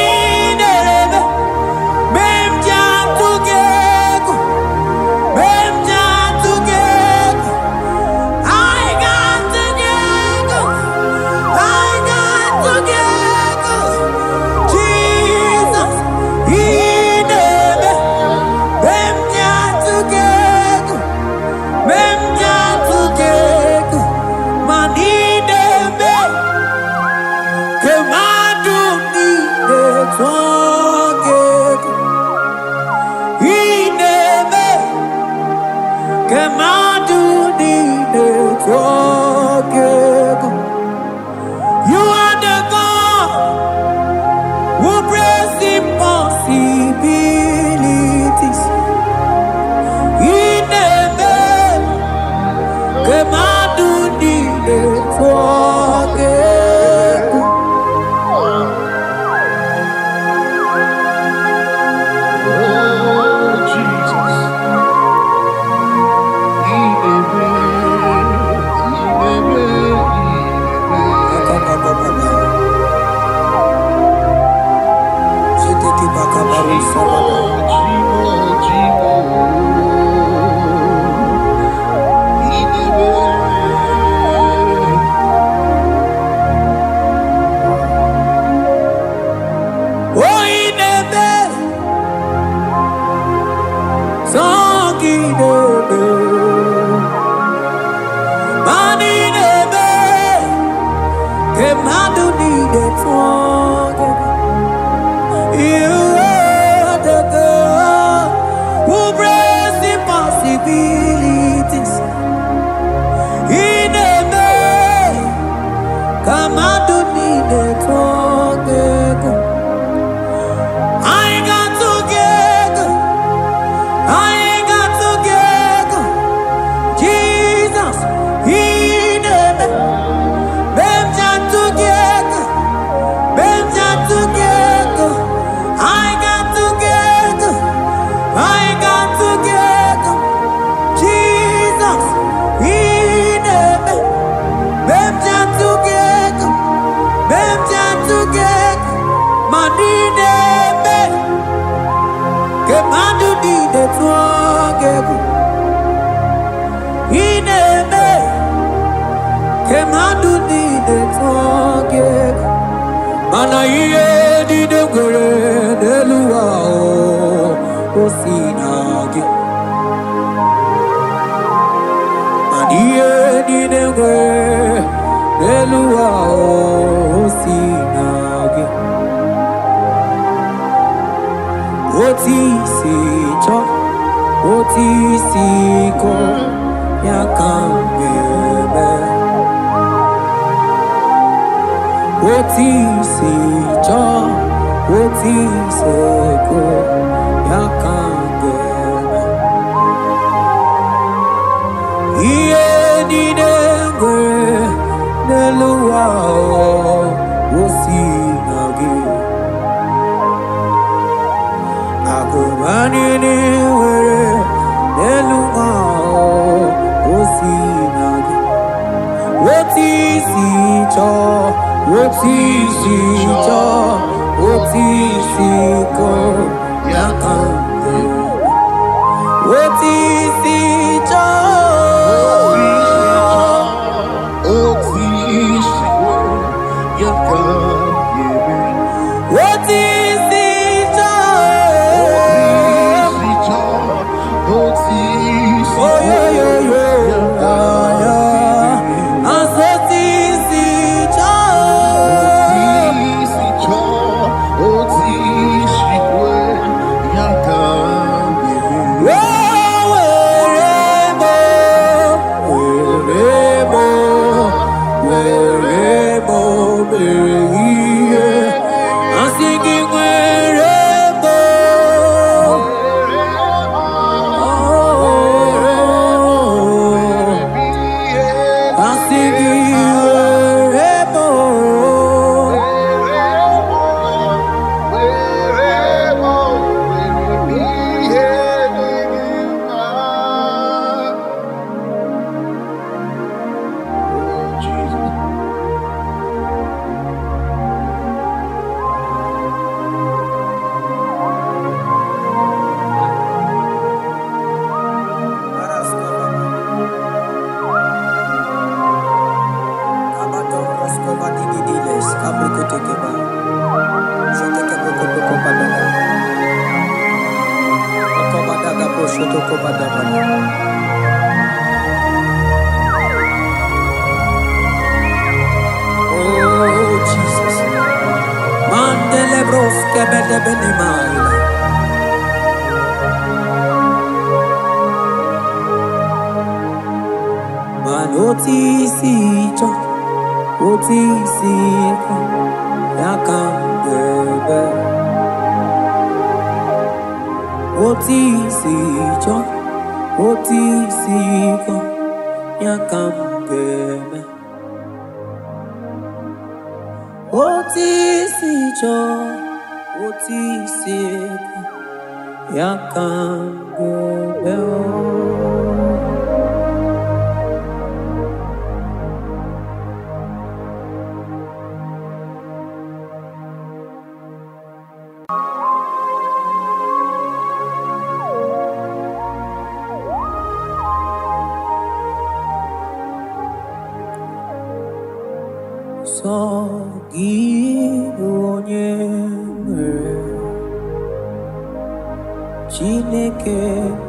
Chineke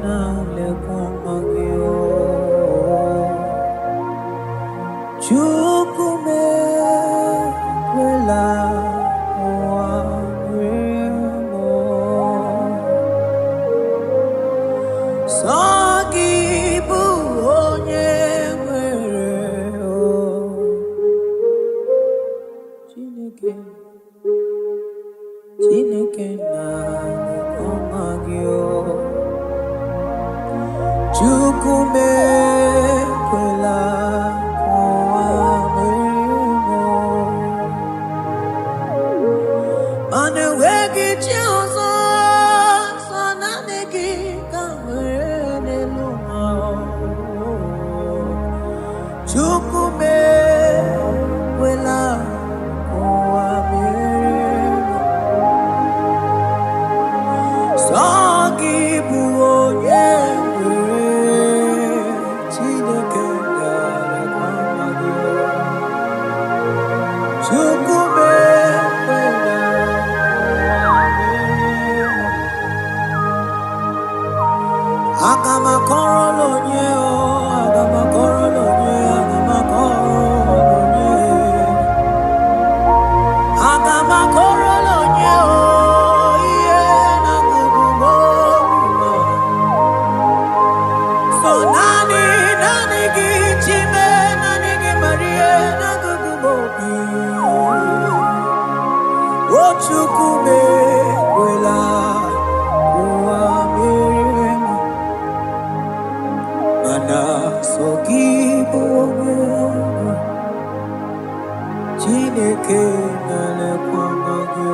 na-alekwa gị Chukwu mekwela ụwa nwee m sọ gị bụ onye nwere Chineke na-alekwa gị Chukwu mekwela ụwa nwee m ọ na-enweghị chi ọzọ sọ naanị gị ka nwere n'elu ụwa Chukwu mekwela ụwa nwee m sọ gị bụ onye Chukwu mekwela ụwa mere m mana sọ gị bụ onye Chineke na-alekwa gị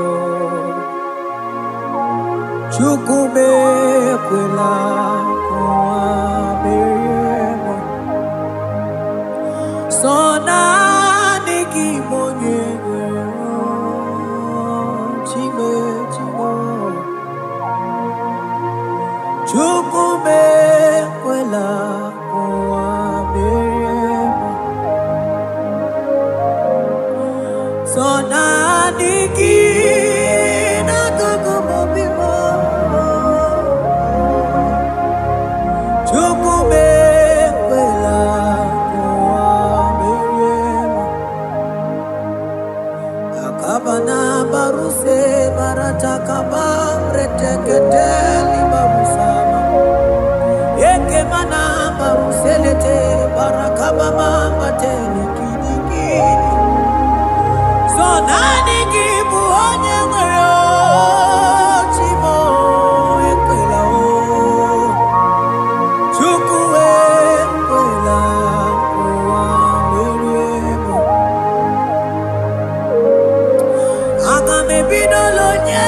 Chukwu mekwela ụwa mere m sọ naanị gị bụ onye Chukwu mekwela ụwa mere m sọ naanị gị n'akụkụ obi m Chukwu mekwela ụwa mere m akabana baruse baratakaba reteketeli barusama ekemana baruselete barakaba mama tele kidiki so nani gị bụ onye nwere Chimo ekwela Chukwu ekwela ụwa mere m aga m ebido lonye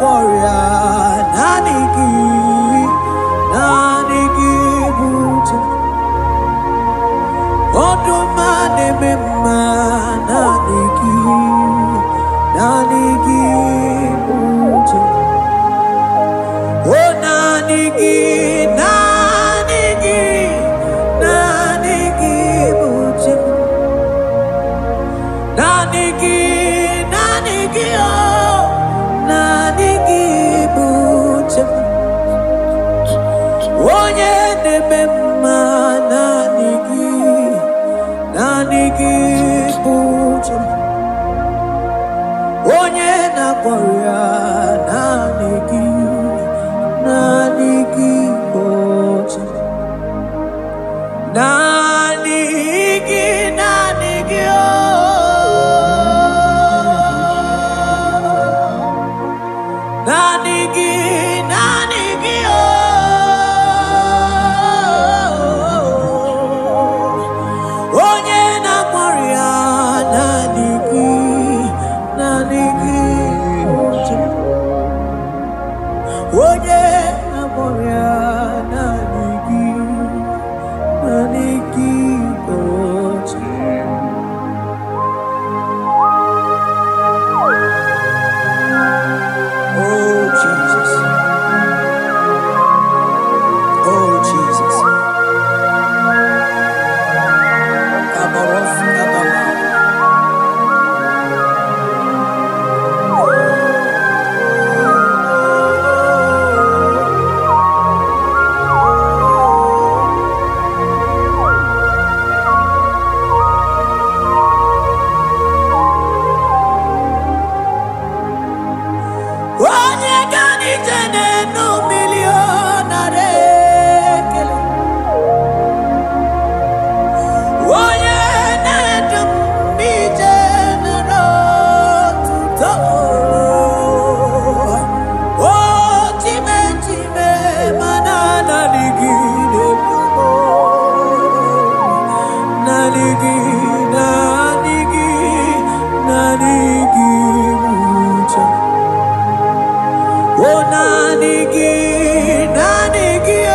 korea nanigi buti odumane mema nanigi buti oh nanigi buti nanigi oh nanigi buti onye nemema nanigi buti onye na korea nanigi buti nanigi oh nanigi oh onye na korea nanigi buti onye na korea nanigi buti. Oh Jesus, oh Jesus, Kabarof Kabala. Onye gani jene no millionare kele onye nedum bi jene no tuto oh time manana ligide naligi mucha oh nanigi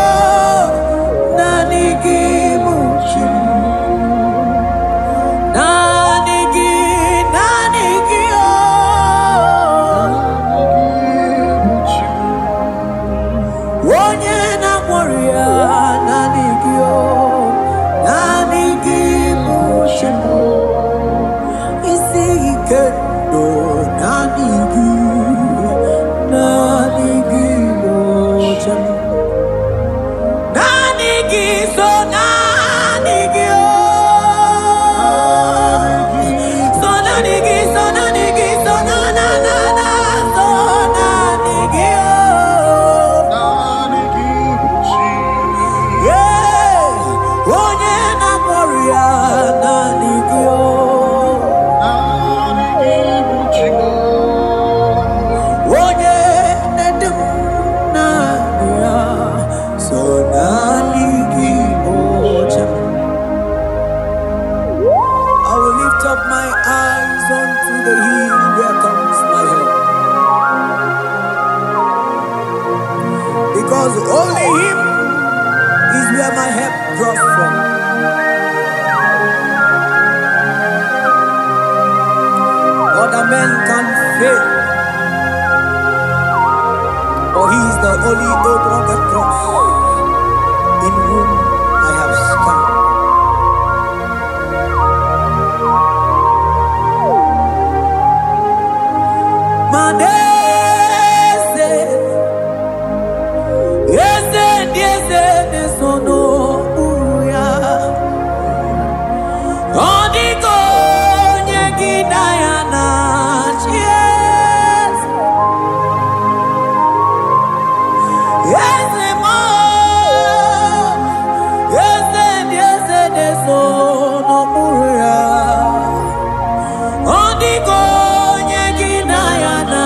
oh nanigi muchi nanigi oh onye na korea nanigi oh nanigi muchi isi ike do nanigi motion nanigi so nanigi oh so nanigi so nanigi so na na na na so nanigi oh nanigi buchi yeah onye na korea nanigi oh nanigi buchi onye nedum so nanigi buchi. I will lift up my eyes unto the hill where comes my help, because only Him is where my help draws from. Other men can fail, for He is the only oak on the cross in whom I have stand. Manese, yese, sono uya. Odiko nyegina ya na chies. Yese mo, yese, sono uya. Odiko nyegina ya na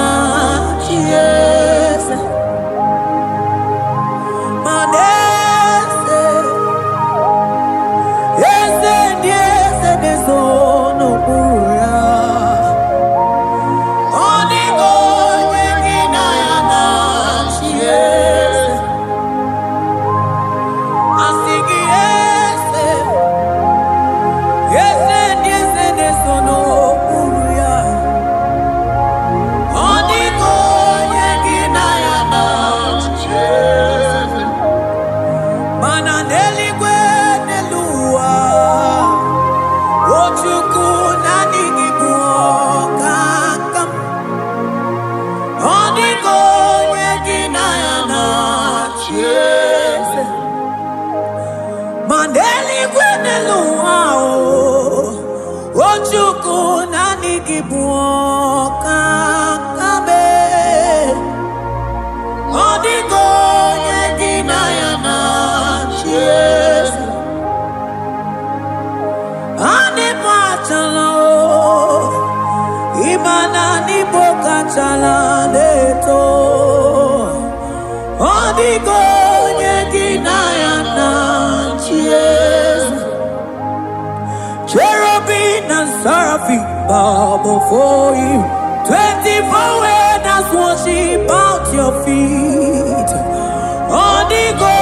buoka kabe odigo nyegina yana cheers ane machala imana ni boka chala leto odigo nyegina yana cheers cherubim and seraphim bow before you. 24 elders worship at your feet. Odigo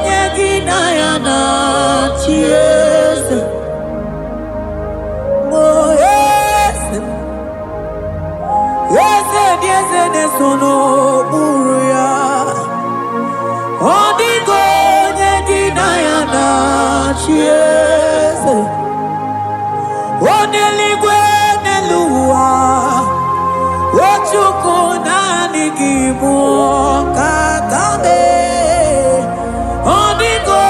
nyegina yana cheers. Oh yes, yes, yes, yes, no buruya. Odigo nyegina yana cheers. Oneligwe neluwa Ochuku nani gibu kakabe Odigo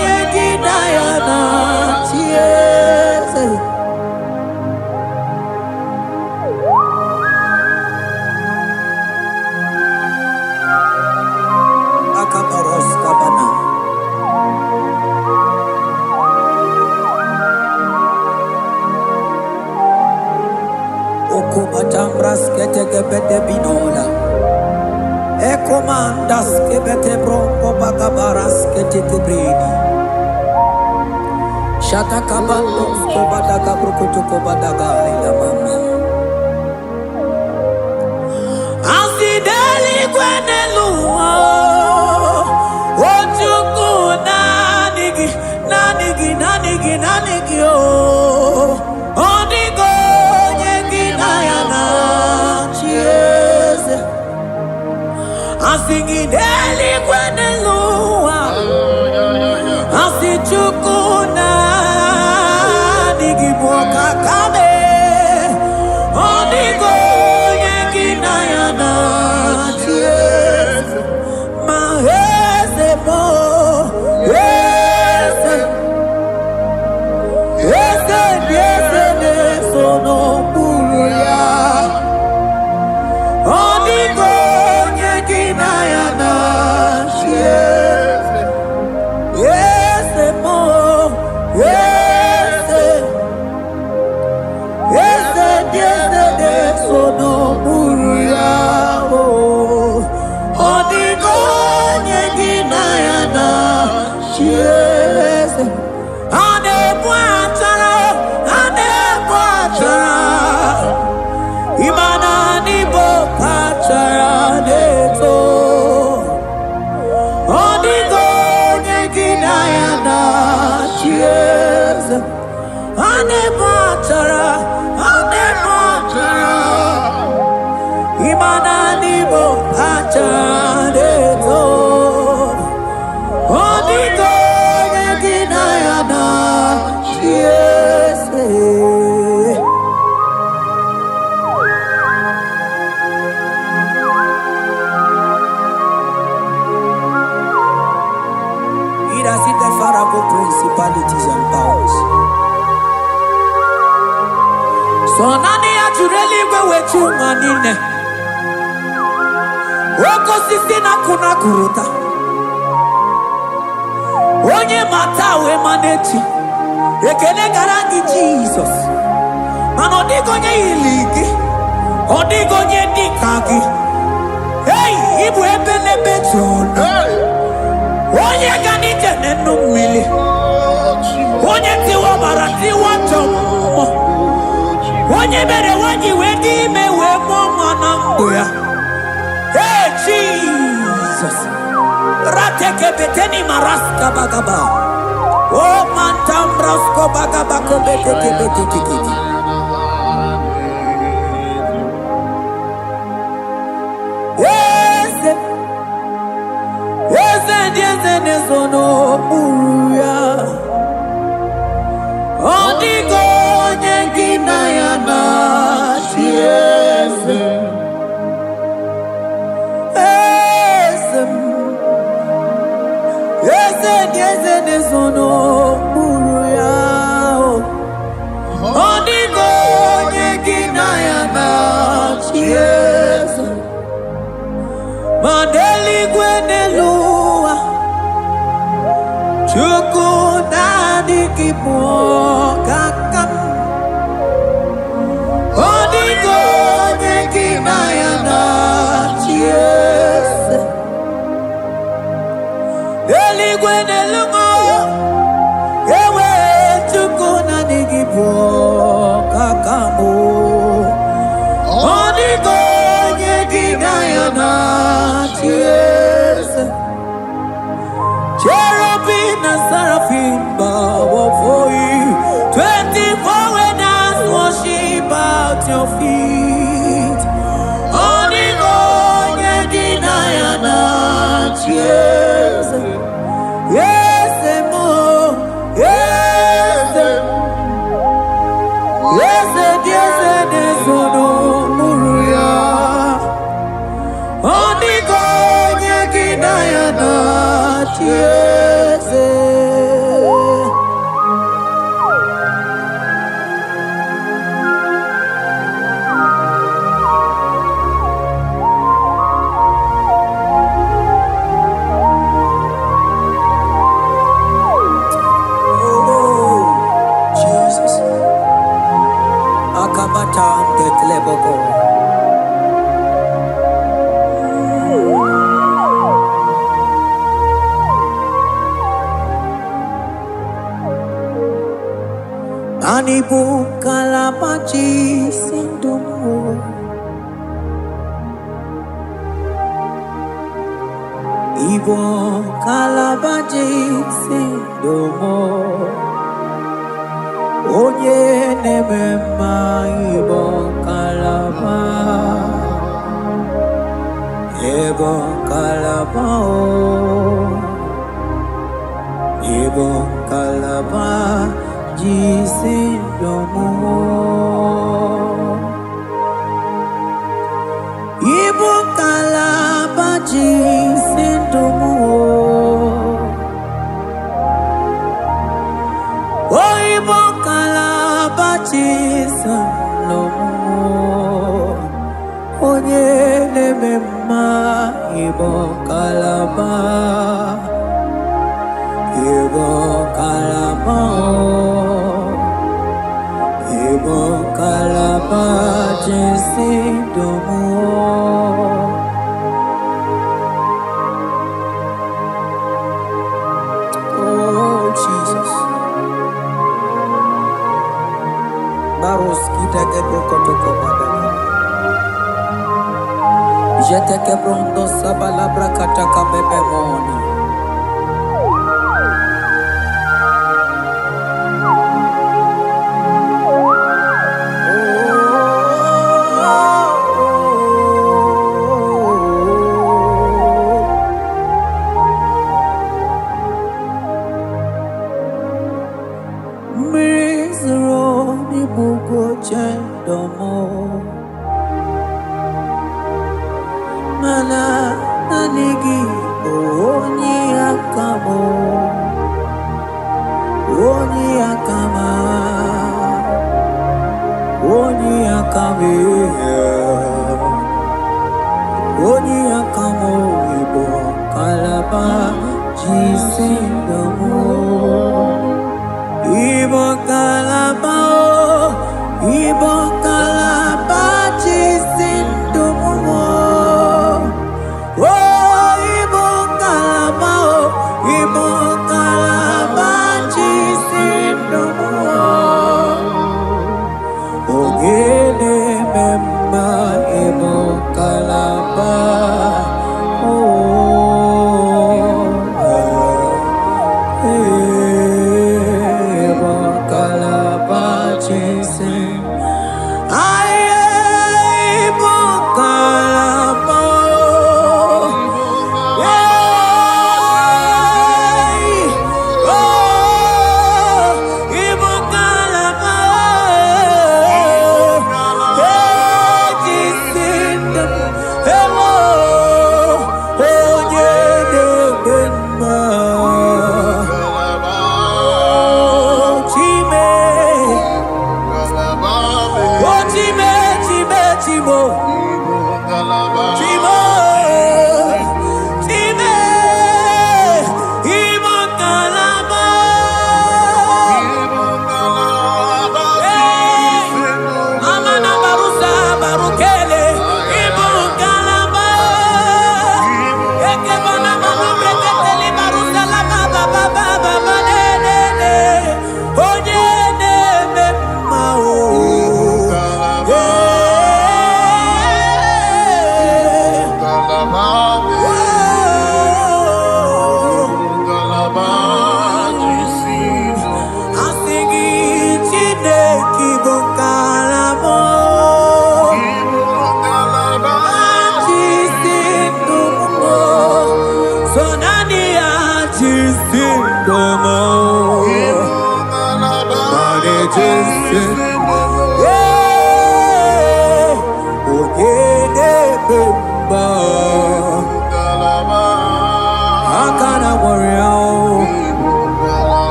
nyegina yana chiese Akabaros kabana Okubatambras ketekebete binola. Ekomandas kebete bronco bagabaras ketekebrini. Shatakabandos kobadaga brokotuko badaga ila mama. Asideli kwenelua. Ochuku nanigi oh. Odigo Asingideli kwenelua Asichukuna Nigiboka kame Odigo yekina yana Cheers Mahese mo Yese Yese Yese Nesono Buruya Odigo Principalities and powers. So nani ajureli wetu manine. Woko sisi na kuna kuruta. Onye matawe maneti. Ekele garangi Jesus. Manodigo nye iligi. Odigo nye dikagi. Hey, ibu ebele betona. Onye ganite nenu mili. Onye tiwa baratiwa tomo. Onye mere wanyi wedi mewe moma nambuya. Hey Jesus. Rateke beteni maraska bagaba. Oh mantambrasko bagaba kobeteke betiki. Nesono buruya Odigo nyegina yana chiese Ese nesono buruya Odigo nyegina yana Yes. Mandeli gwenelua Chukuna dikipo kakam Odigo nyekinayana Yes. Eli gwenelungo Ewe chukuna dikipo kakamu Odigo nyekinayana Yes. Cherubim and seraphim bow for you. 24 elders worship at your feet. Onigo nyeginayana Yes. Yes, emo. Yes, yes, yes, yes, no muruya. Onigo nyeginayana Yes. Oh, Jesus. Akabatan ketleboko. Anibu kalabachi sindumu Ibo kalabachi sindumu Onye nemema Ibo kalaba Ibo kalaba Ibo kalaba Jisindomo Ibo kalaba Jisindomo Oh Ibo kalaba Jisindomo Onye nemema Ibo kalaba Ibo kalaba Ibo kalaba Jisindomo Oh Jesus Baros kita kebrokotoko badana Jete kebrondo sabalabra kataka bebemoni Mana nanigi onyi akamo onyi akama onyi akame onyi akamo ibo kalaba jisindomo ibo kalaba ibo kalaba jisindomo Hello.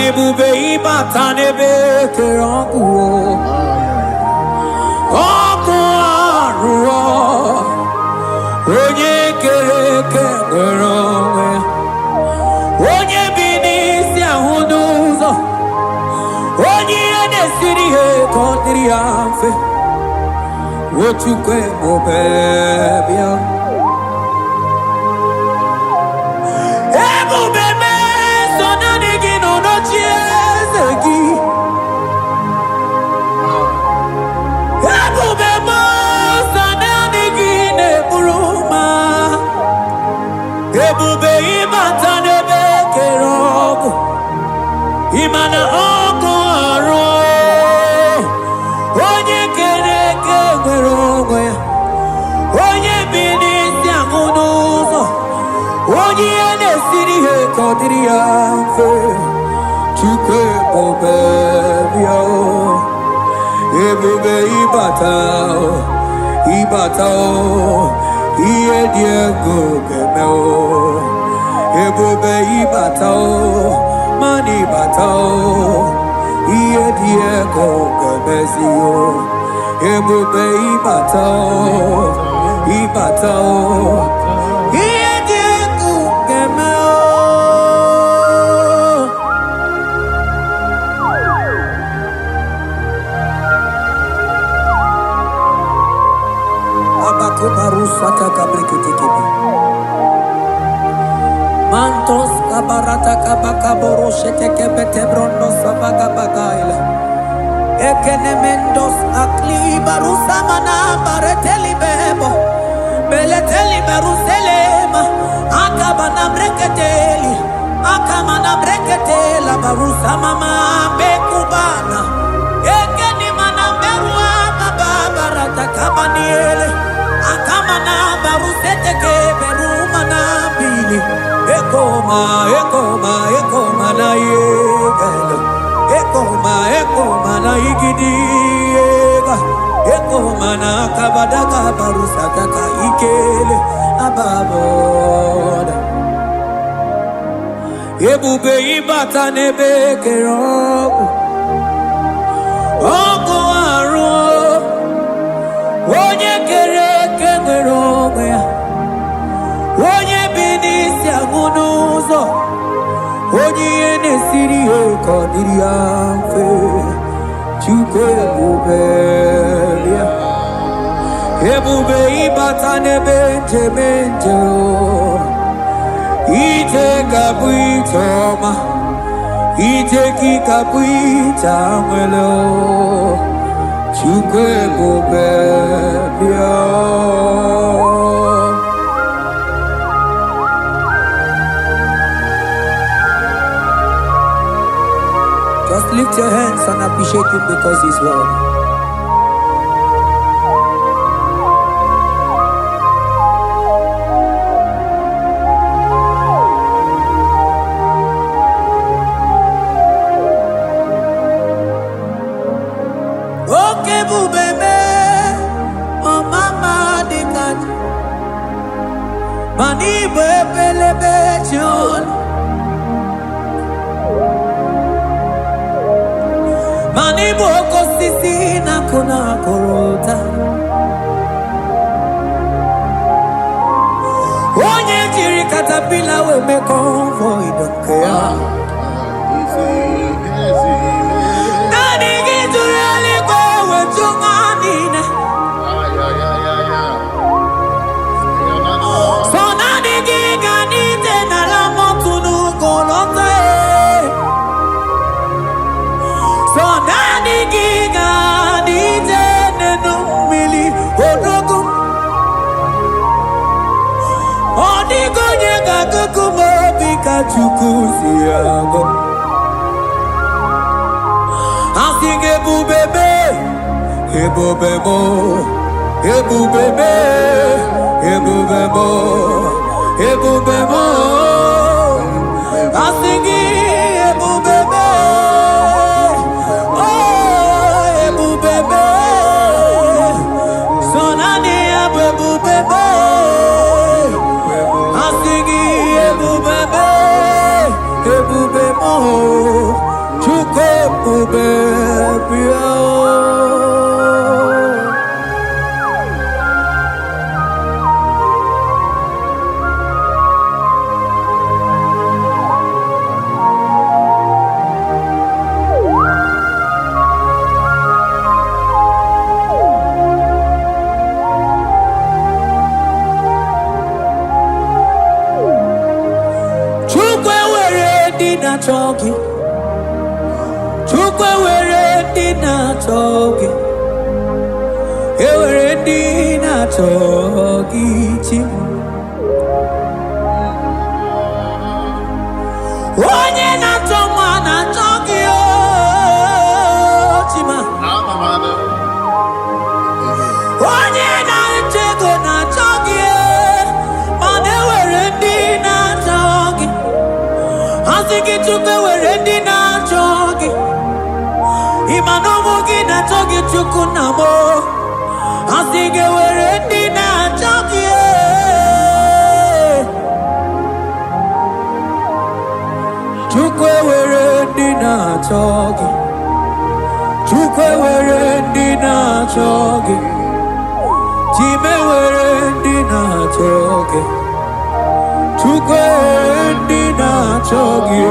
Ebube ibata n'ebe kere ọkụ arụọ onye kere eke nwere onwe onye bi n'isi ahụ n'ụzọ onye ihe na-esiri ihe ka ọ dịrị ya mfe Chukwu ebube bịa ebube ebube ịbata n'ebe kere ọkụ ịmana ọkụ arụ onye kere eke nwere onwe ya onye bi n'isi ahụ n'ụzọ onye ihe na-esiri ihe ka ọ dịrị ya mfe Chukwu ebube bịa ebube ịbata ihe dị ego ga-eme ebube ịbata mana ịbata ihe dị ego ga-emezi ebube ịbata ihe dị ego ga-eme Abakubarusata kabriketekebi Mantos kabarata kabakaboroshetekebete brondo sabagabagaila Ekenemendos akli barusamana bareteli bebo Beleteli baruselema Akabana breketeli Akamana breketela barusamama bekubana Ekenimana berua babarata kabaniele Akamana baruseteke berumana bili Ekoma na yegele Ekoma na igidiega Ekoma na kabadaga barusakaka ikele ababoda Ebube ibata n'ebe kere ọkụ arụ onye kere eke nwere onwe ya onye bi n'isi ahụ n'ụzọ onye ihe na-esiri ihe ka ọ dịrị ya mfe Chukwu ebube bịa ebube ịbata n'ebe njem ije ga-abụ ije ọma ije gị ga-abụ ije nwere Chukwu ebube bịa Just lift your hands and appreciate him because he's worthy. Okay, bubebe, oh mama dikat, mani bebelebe John. Mani boko sisi na kuna korota Onye jiri katapila we me convoy don't care Nani gidurali go we tunganine So nani giganite na la motunu golota So nani giga nije nenu mili odogu Odigo nyega kukumo bika chukuzi yango Asige bubebe ebobebo ebubebe, ebubebo, ebubebo. I sing ebubebe, oh ebubebe, sonani ebubebe. I sing ebubebe, ebubebo, chuko ebubebe. Chogi, chukwe were dina chogi, ewere dina chogi chim. Onye na choma na chogi o chima. Onye na chego na chogi, mane were dina chogi. Asiki chukwe were dina chogi, imano mogi na chogi chukunamo. Asiki were dina chogi, chukwe were dina chogi, chukwe were dina chogi, chime were dina chogi, chukwe dina chogi.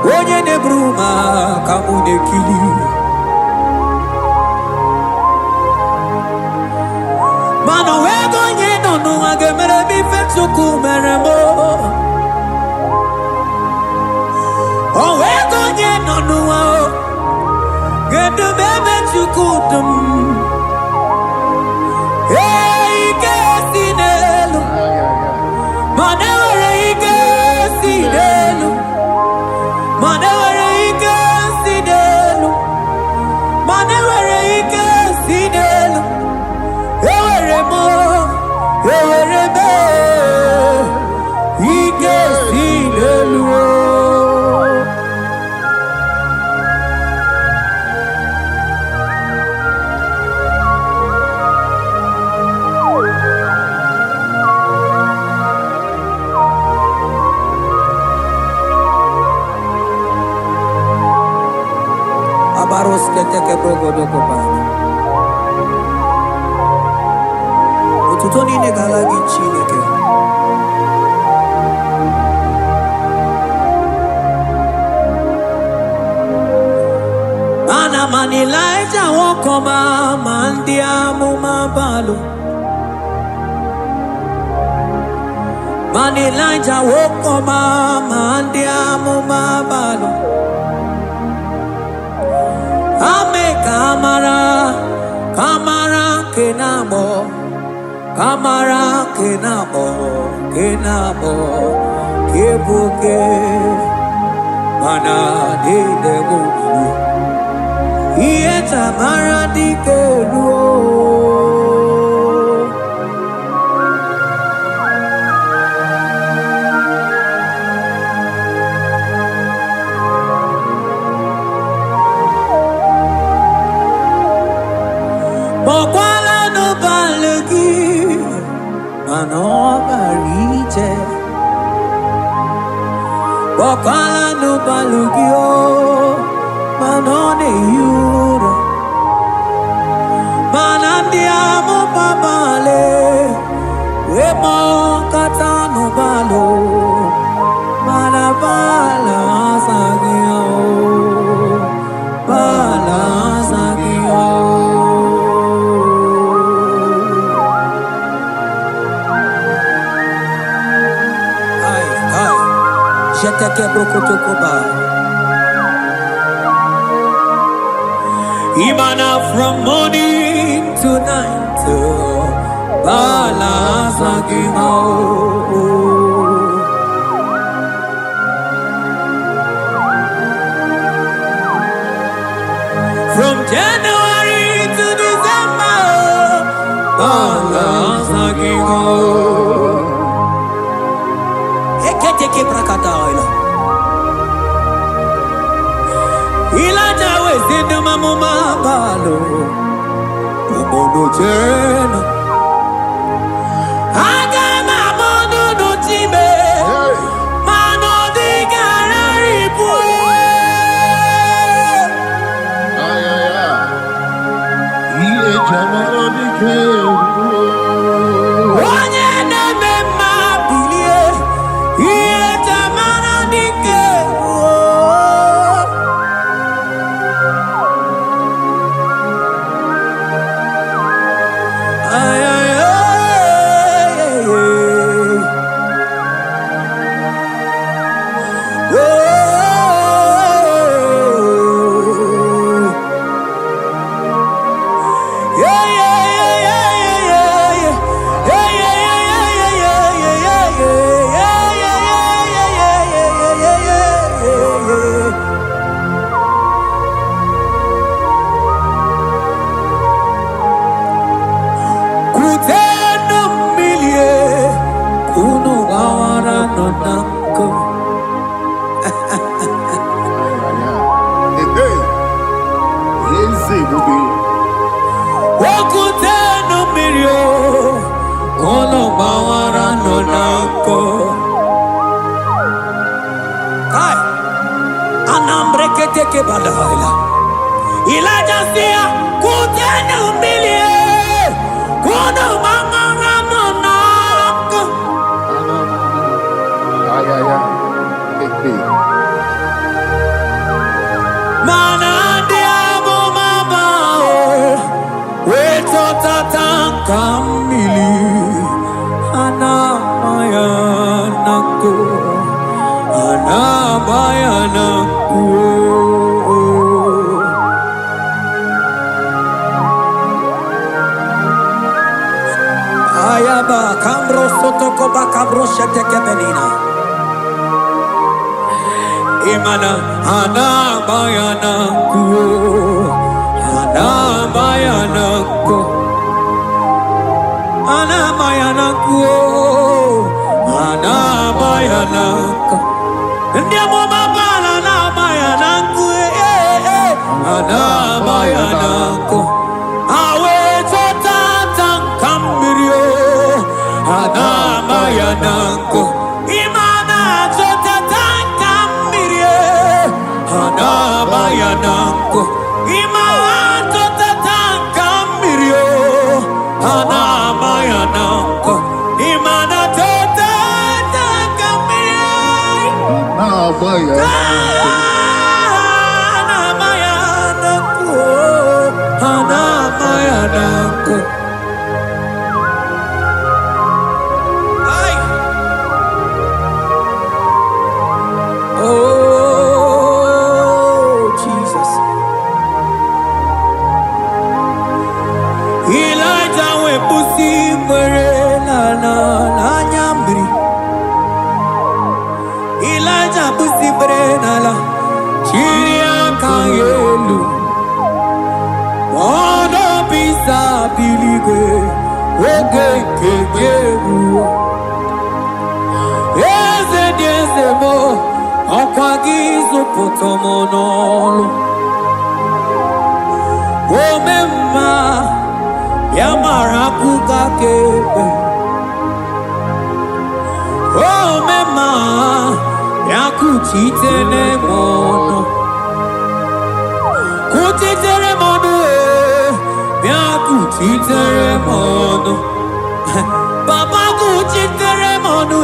Onye ne bruma kamune kili. Mano wego nye no agemere mi fetsuku meremo. O wego nye no chukudum ike sinelu manewere ike sinelu manewere ike sinelu manewere ike sinelu ewere mo ewere me ike sinelu Abaros keteke brogodoko ba. Ututoni ne galagi chineke. Mana mani laija wokoma mandia mumabalo. Mani laija wokoma mandia mumabalo. Ame kamara, kamara kenamo, kamara kenamo, kenamo, kebuke, mana di debu, iye tamara di keluo. Bokwala no balegi, mano barije. Bokwala no balegi o, mano ne yuro. Manandi amo babale, we mo kata no balo, manabala sagio, bala sagio. Imana from morning to night, Balasagimo. From January to December, Balasagimo. Eketeke brakadaila. Ilaja wezindu mamuma balo Umono jena Agama mono no time Mano di gararipu Iye jamara di keru Onye neme mabilie Iye tamana di keru Ilaja sia kutenu milie kuno mangara nonako mana diamo mabao weto tatanka mili ana maya nako sotoko bakabroshe tekebelina. Imana ana bayana kuo, ana bayana ko, ana bayana kuo, ana bayana ko. Ndiamo mabala na bayana kuo, ana bayana ko. Awe chota kambirio, ana bayana ko. Imana chota kambirio, ana bayana ko. Imana chota kambirio, ana bayana ko. Imana chota kambirio, ana bayana ko. Ana bayana ko. Ay. Oh, Jesus. Elijah we pusi mere la nyambri. Elijah pusi mere la chiria kayelu. Mono bisa biligwe oge kegeru. Eze diese mo okwagizo potomonolo. Omemma yamara kukakebe. Omemma yakuchitere mono. Kuchitere mono yakuchitere mono. Baba kuchitere mono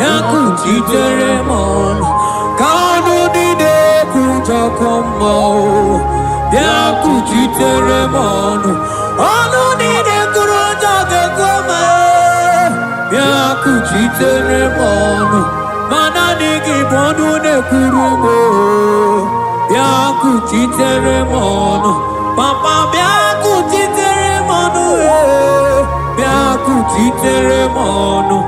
yakuchitere mono. Kanu dide kujakomo yakuchitere mono. Anu dide kujakomo yakuchitere mono. Mana nigi bono ne kurumo yakuchitere mono. Papa yakuchitere mono yakuchitere mono.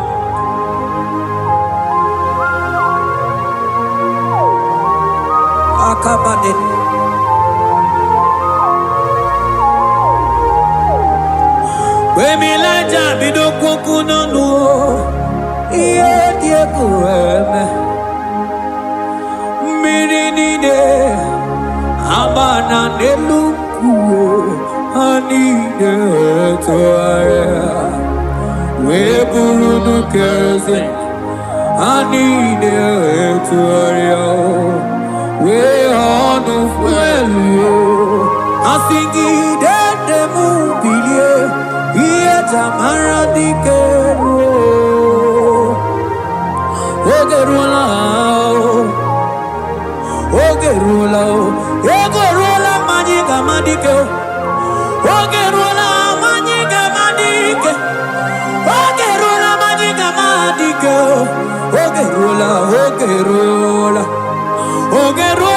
Akabade. Wemilaja bidokwoku nanu iye dieku eme. Mmiri nide abana nelukuo anide toarea. Weburu nukeze anide toarea. We honu fuelu asingi dede mubilie iye tamara dikeru ogerula ogerula majiga madike ogerula majiga madike ogerula majiga madike ogerula Ogerula,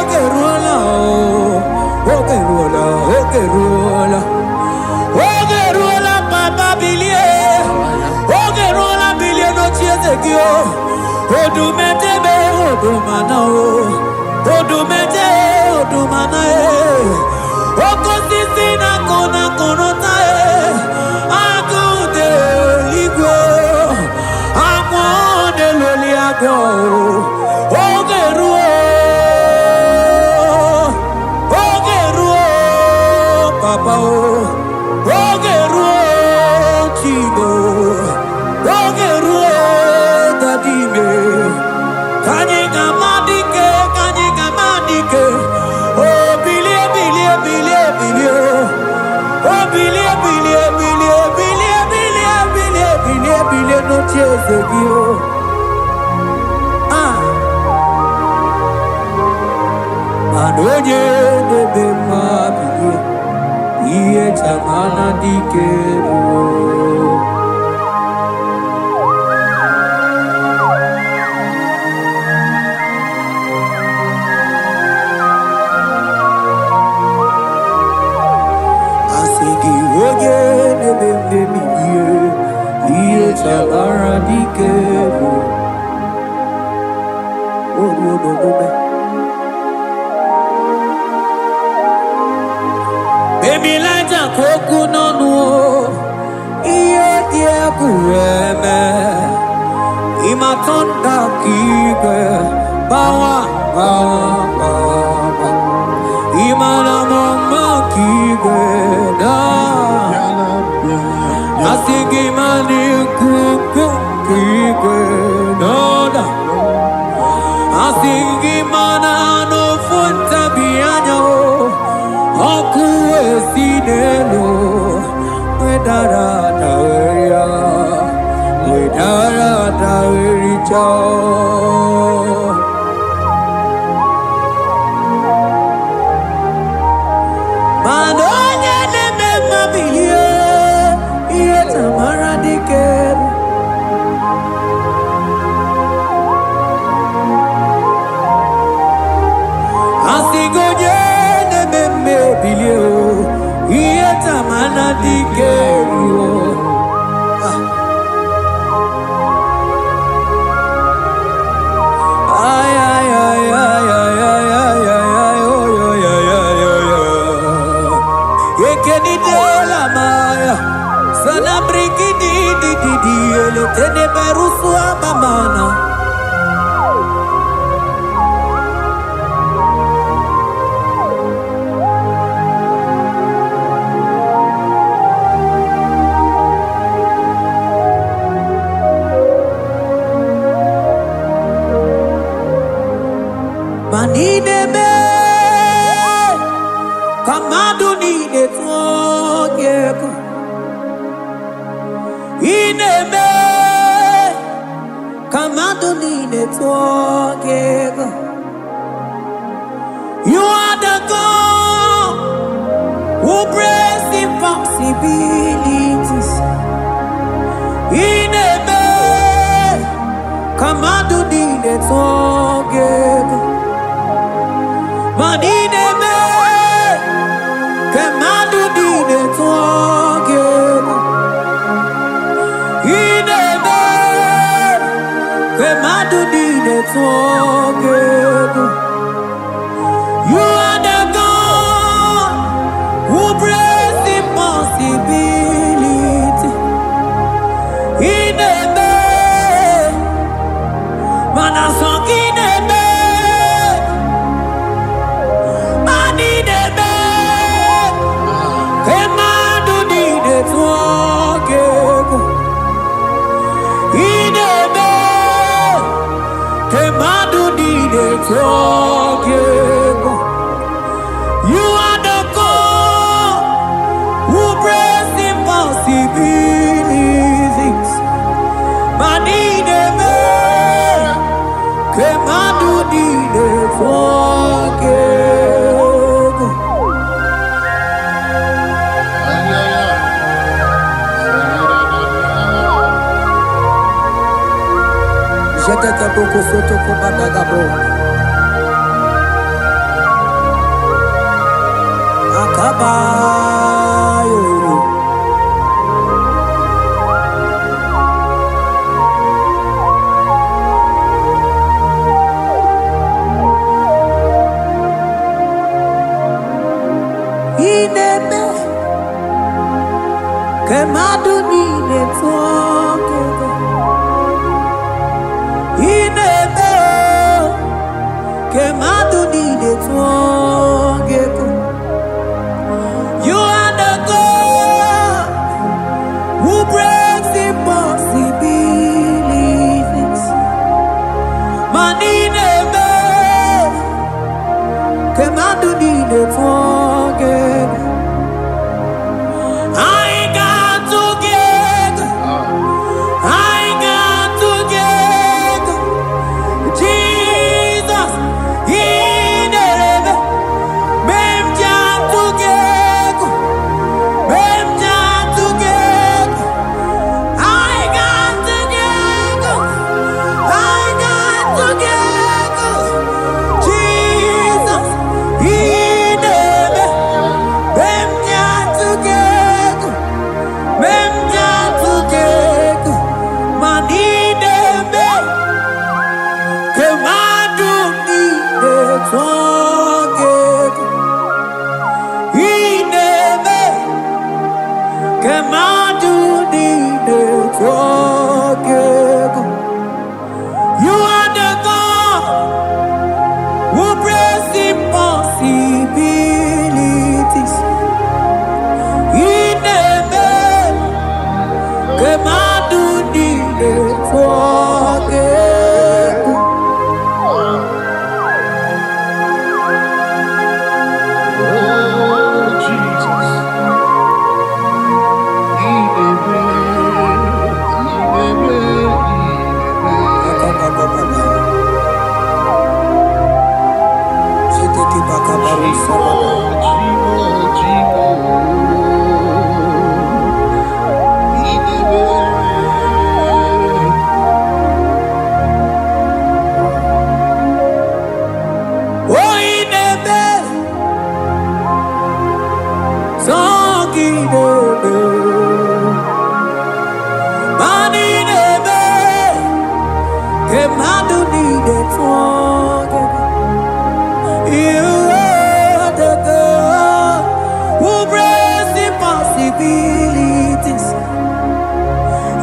Ogerula, Ogerula, Ogerula, Ogerula, Papa Bilie, Ogerula, Bilie, no Chiezekio, Odumetebe, Odumanao, Odumete, Odumanae, Okosisina, Kona, Konotae, Akude, Ligo, Amone, Loliago, Papa, Ogeruo, Chibo, Ogeruo, Dadime, Kanyika Madike, oh, Bilie, oh, Bilie, no Chezegio. Anoye de Bemabie. Iye tamana dikeru. Asigi oye ne bembe miye. mume. Baby light a koku no no. Iye kueme. Ima tonda kike. Bawa. Ima na mama kike na. Asigi mani kuku kike na. Asigi mana no funta bianyo. Oku esinelo. Wedara taweria. Wedara tawericha. Madonya neme mabiye. Iye tamara dikeru. Asigoje neme mebiye. Iye tamara dikeru. Tene barusu amamana. Manine me kamadu ni de togeko. Ine me Kamadoni netwogego. You are the God who breaks impossibilities. Inebe Kamadoni netwogego. Maninebe Kamadoni netwogego. You are the God who breaks impossibility. Inebe, manasong inebe, maninebe, kemadu dide twogego. Inebe. You are the God who breaks impossibilities. Manideme, kemadu dide twogego. Jetete boko soto komadagabo. Akabayo. Ineme kemadu ni netwogego. Inebe kemadu ni netwogego. You are the God who breaks impossibilities. Maninebe kemadu ni netwogego. Kemadu need it you are the God who brings impossibilities.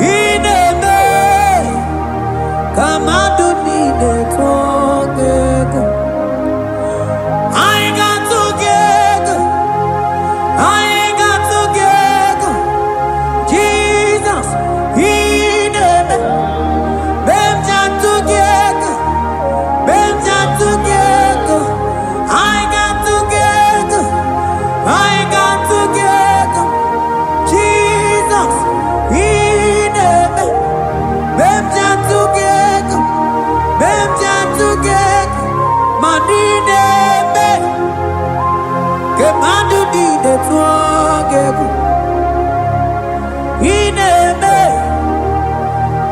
In a day, Kemadu need it I got together. I got together. Jesus, He never. Benja together. Benja together. I got together. I got together. Jesus, He never. Benja together. Benja together. Manine be. Kemadu di de together. He never.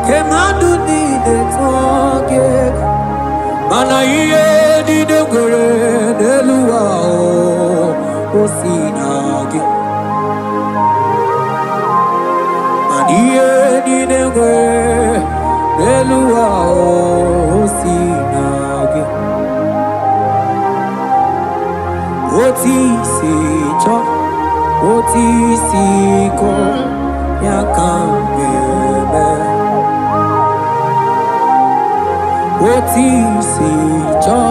Kemadu di de together. Mana iye di de gore de luwa o sinagi. Mana iye di de gore de luwa o sinagi. Oti si cho, oti si ko ya kambebe. Oti si cho,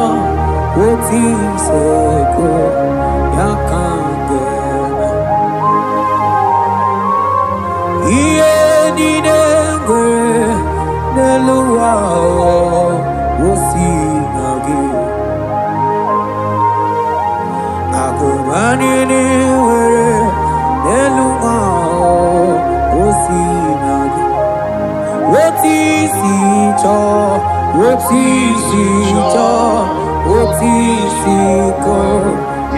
oti si ko ya kambebe. Iye ni nengwe neluwa o sinagi. Agumani ni were neluwa o sinagi. Oti si cho, oti si cho, oti si ko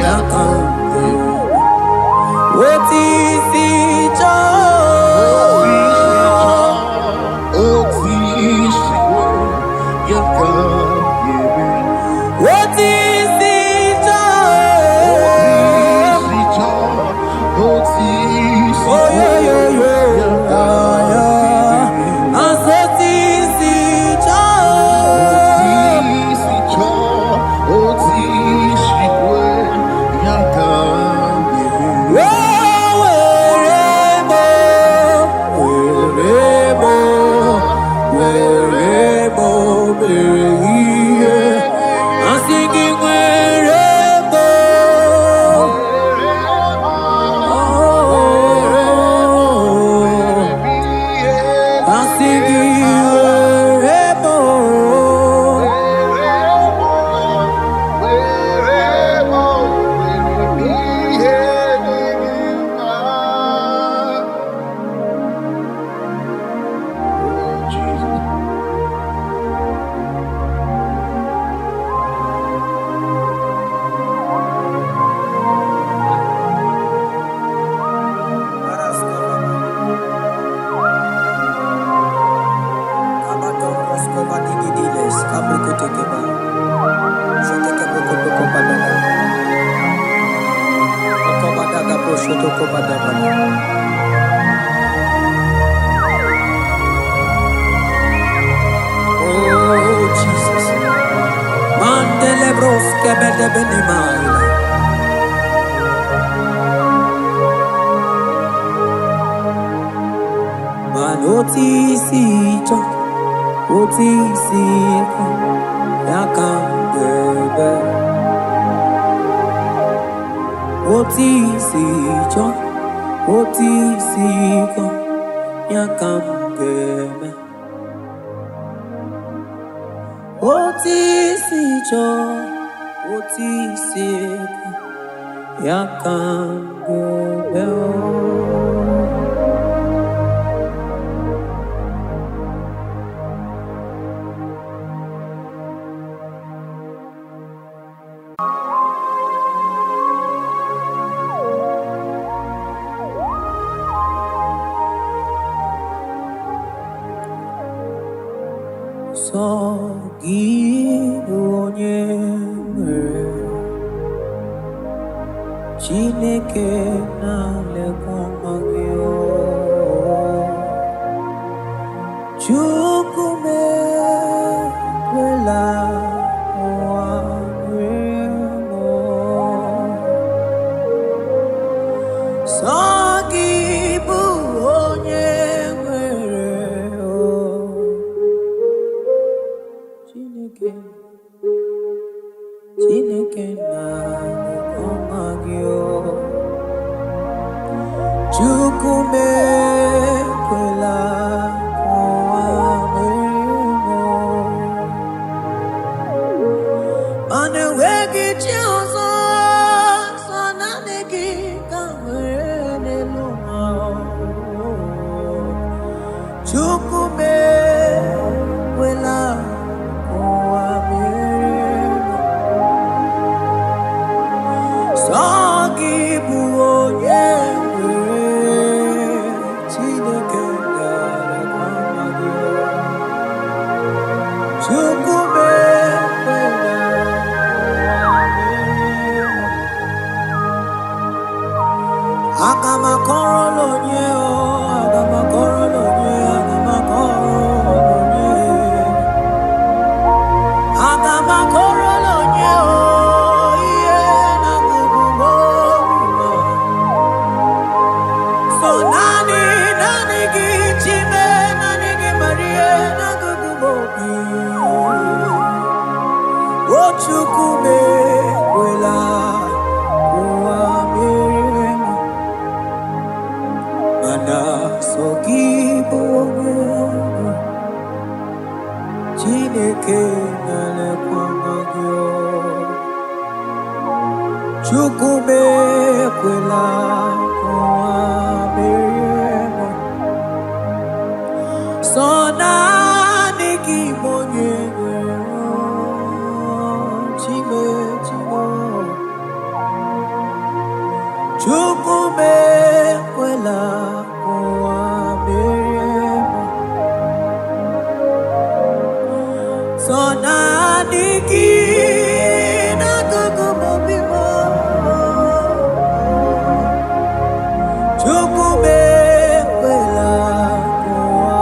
yakambe. Oti si cho, oti si ko yakambe. Oti si cho, oti si ko yakambe. Oh Jesus, Mandele broske bede bene maila. Manoti si cho, oti si ko yakambebe. Oti si cho, oti si ko yakambebe. Oti si cho, oti si ko yakambebe. Sogidonyeme Chineke na lekomagyo Chukume Chineke na ọmagio Chukwu mekwela ụwa merimo mana enweghị chi ọzọ sọ naanị gị ka nwere n'elu ụwa Chukwu mekwela ụwa merimo sọ gị bụ onye Chukwu mekwela ụwa merimo mana sọ gị bụ onye Chineke na-elekwa gị Chukwu mekwela ụwa merimo sọ naanị gị bụ onye Chukwu mekwela ụwa merimo sọ naanị gị n'akụkụ obi m Chukwu mekwela ụwa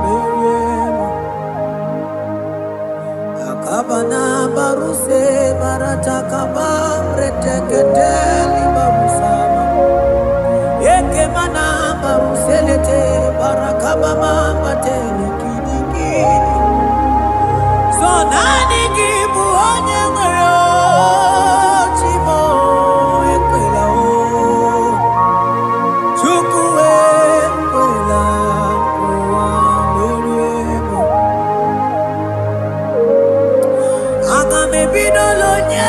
merimo akabana baruse baratakaba reteketeli babusama ekemana baruselete barakaba mama telekidiki so nani gị bụ onye nwere chimo ekwela Chukwu ekwela ụwa merimo aga m ebidola onye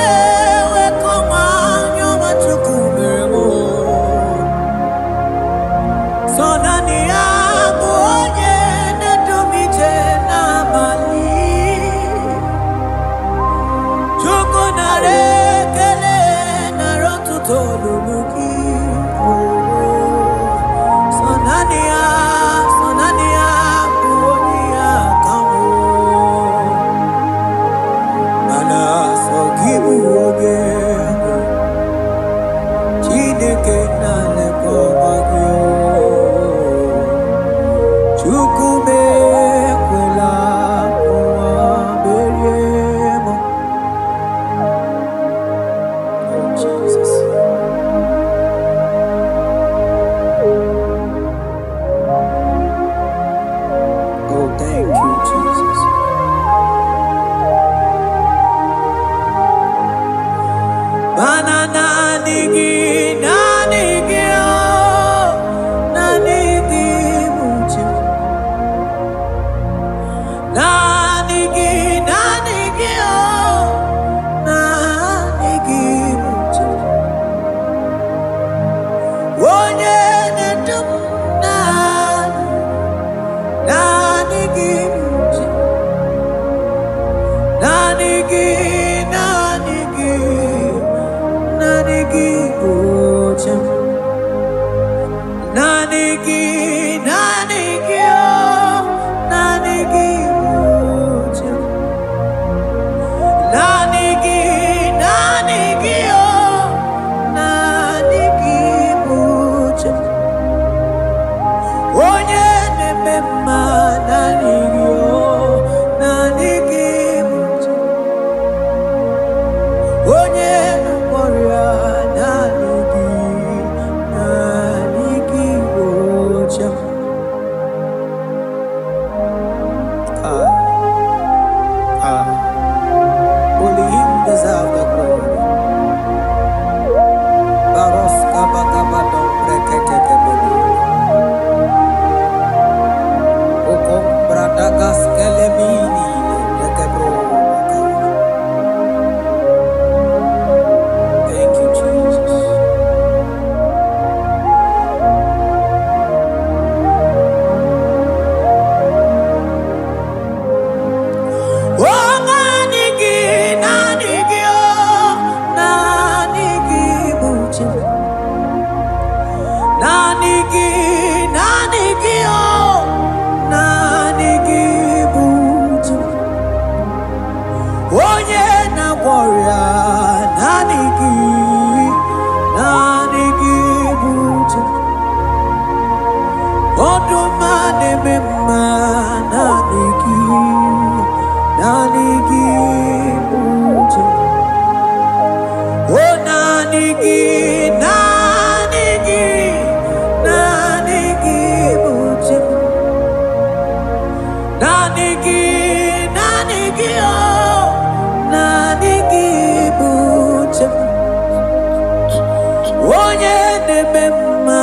onye na-eme mma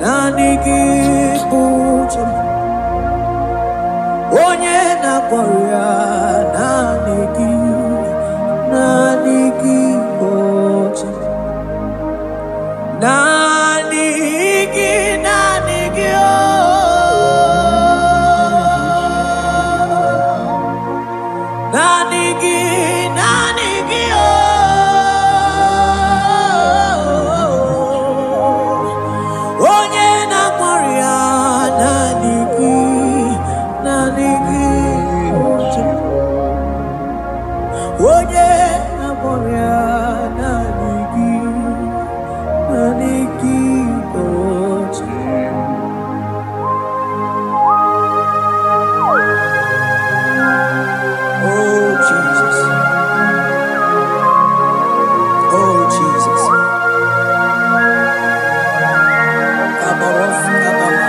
naanị gị bụ uche m. Onye na-agwọrọ ya naanị gị bụ uche m. Naanị gị oh. Naanị gị oh. Onye na-agwọrọ ya naanị gị uche m. Onye na-agwọrọ ya naanị gị uche m. Oh Jesus, oh Jesus. Kabaros kabala.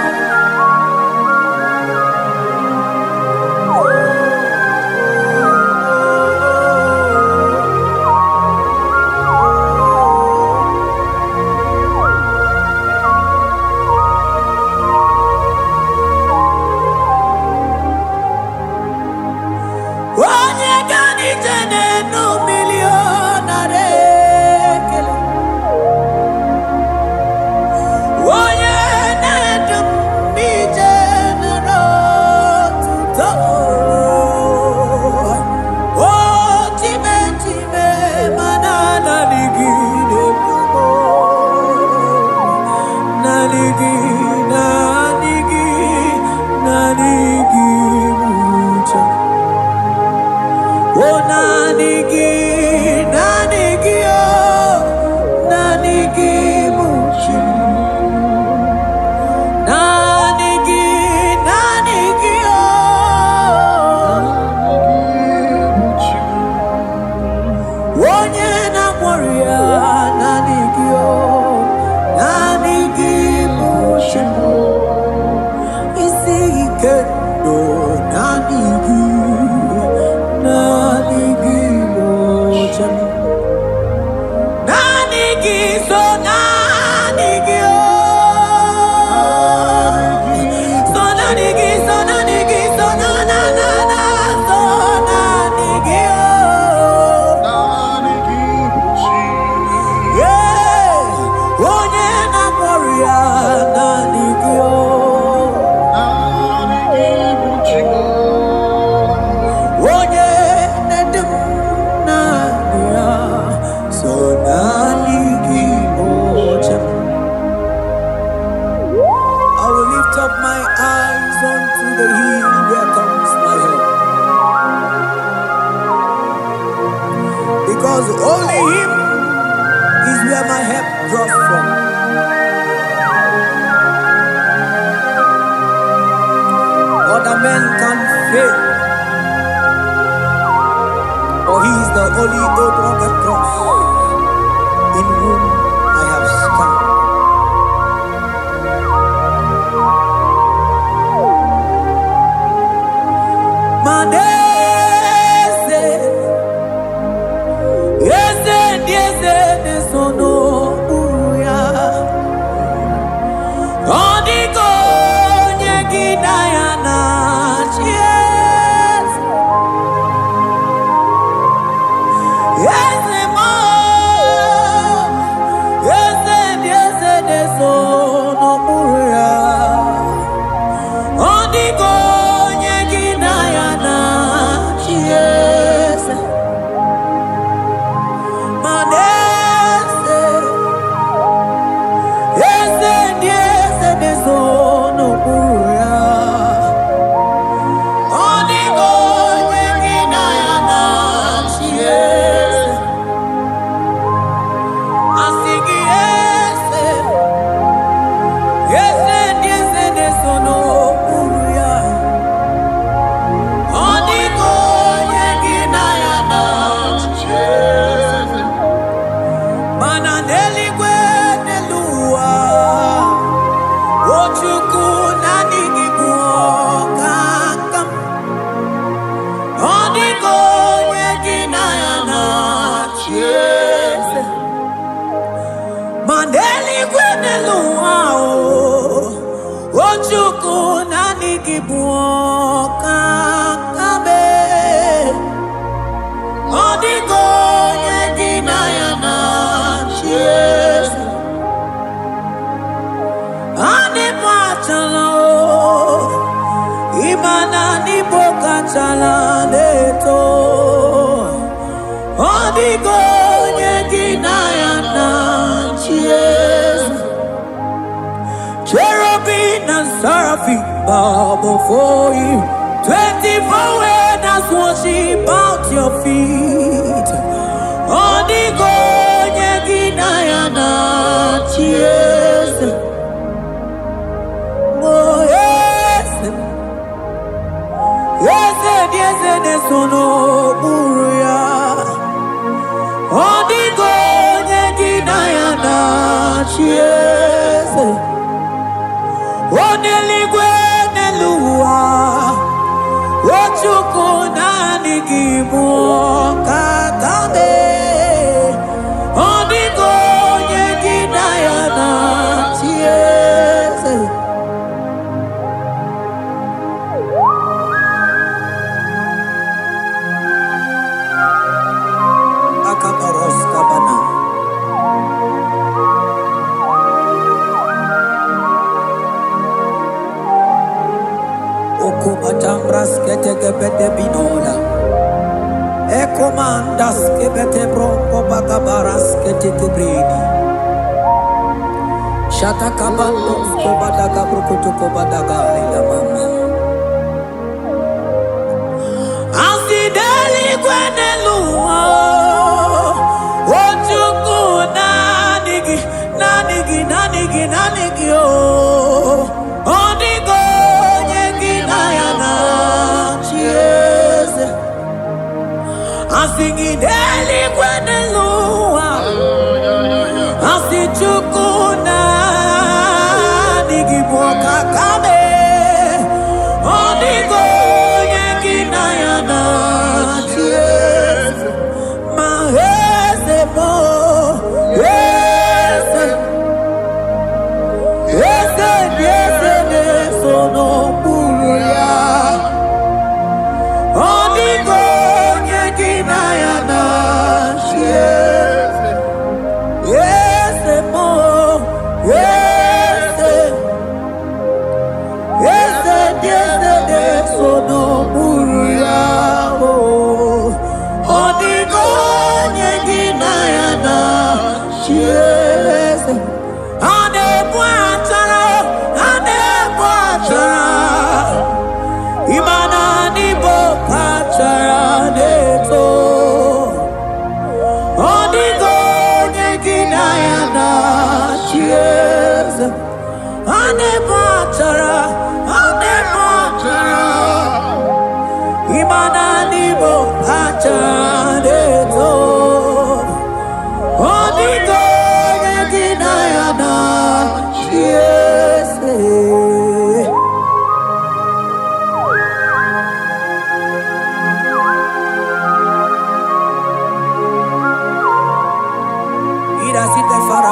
Onye gani jene no millionare kele. Onye nedum mi jene to. Oh time manana ligide mo. Naligi mucha. Oh nanigi oh, nanigi muchi. Nanigi oh. Onye na-agwọrọ ya nanigi oh, nanigi muchi. Isi ike no nanigi muchi. Nanigi so nanigi oh. So nanigi so nanigi so na so nanigi oh. Yeah, onye na-agwọrọ ya nanigi oh. Onye na-edem naanị ya so nanigi uche m. I will lift up my eyes unto the hill, where comes my help. Because only Him is where my help draws from. Other men can fail, for He is the only rugged cross in whom I have stand. Manese, yese nesono uya. Onigo nyegina ya na chies. Yes, mo. kakabe Odigo yegina yana cheers Ane pachala Imana ni boka chala leto Odigo yegina yana cheers Cherubim and seraphim bow before you 24 elders worship at your feet Odigo yegina yana cheers Oh yes Yes yes sono buruya Odigo yegina yana cheers Oneligwe neluwa Ochuku nani gibu kakabe Odigo yegina yana tiese Akabaros kabana Matambras kete gebete binola Ekomandas kebete bronco bagabaras kete kubridi Shata kabandos kobadaga brukutu kobadaga ila mama Asideli kwenelua Ochuku nanigi oh Odigo Asingideli kwenelua Asichukuna Nigiboka kame Odigo yegina yana Cheers Mahese mo Yese sono buruya Odigo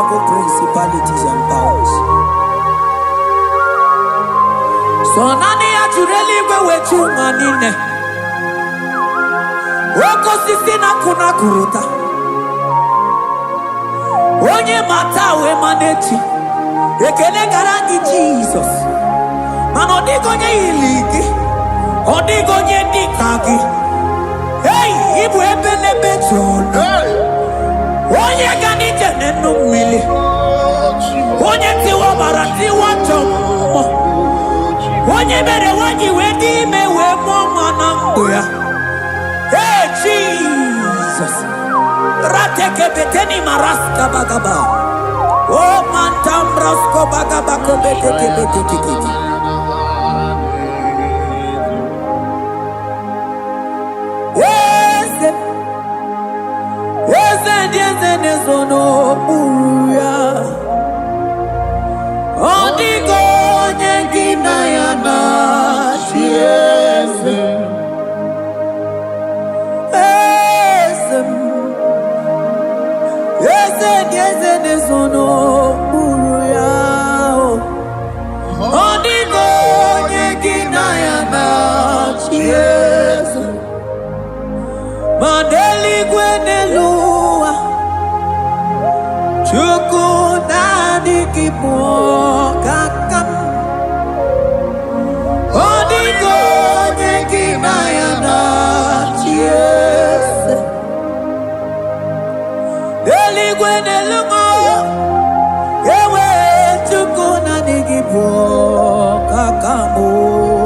Principalities and powers. So nani ajureli wewe manine. Woko sisi na kuna kuruta. Onye matawe manechi. Ekele garangi Jesus. Manodigo nye iligi. Odigo nye dikagi. Hey, ibu ebele bejono. Onye gani jene numili Onye tiwa barati wachomo Onye mere wanyi wedi mewe mwana mbuya Hey Jesus Rateke beteni maraska bagaba Oh mantambrasko bagaba kobeteke beteke Sono buruya Odigo yegina yana Cheers sono buruya Odigo yegina yana Yesu Mandeli Gwenelua Chuku Nani Kipo Kakam Odigo Nyekina Yana Yesu Deli Gwenelua Ewe Chuku Nani Kipo Kakamu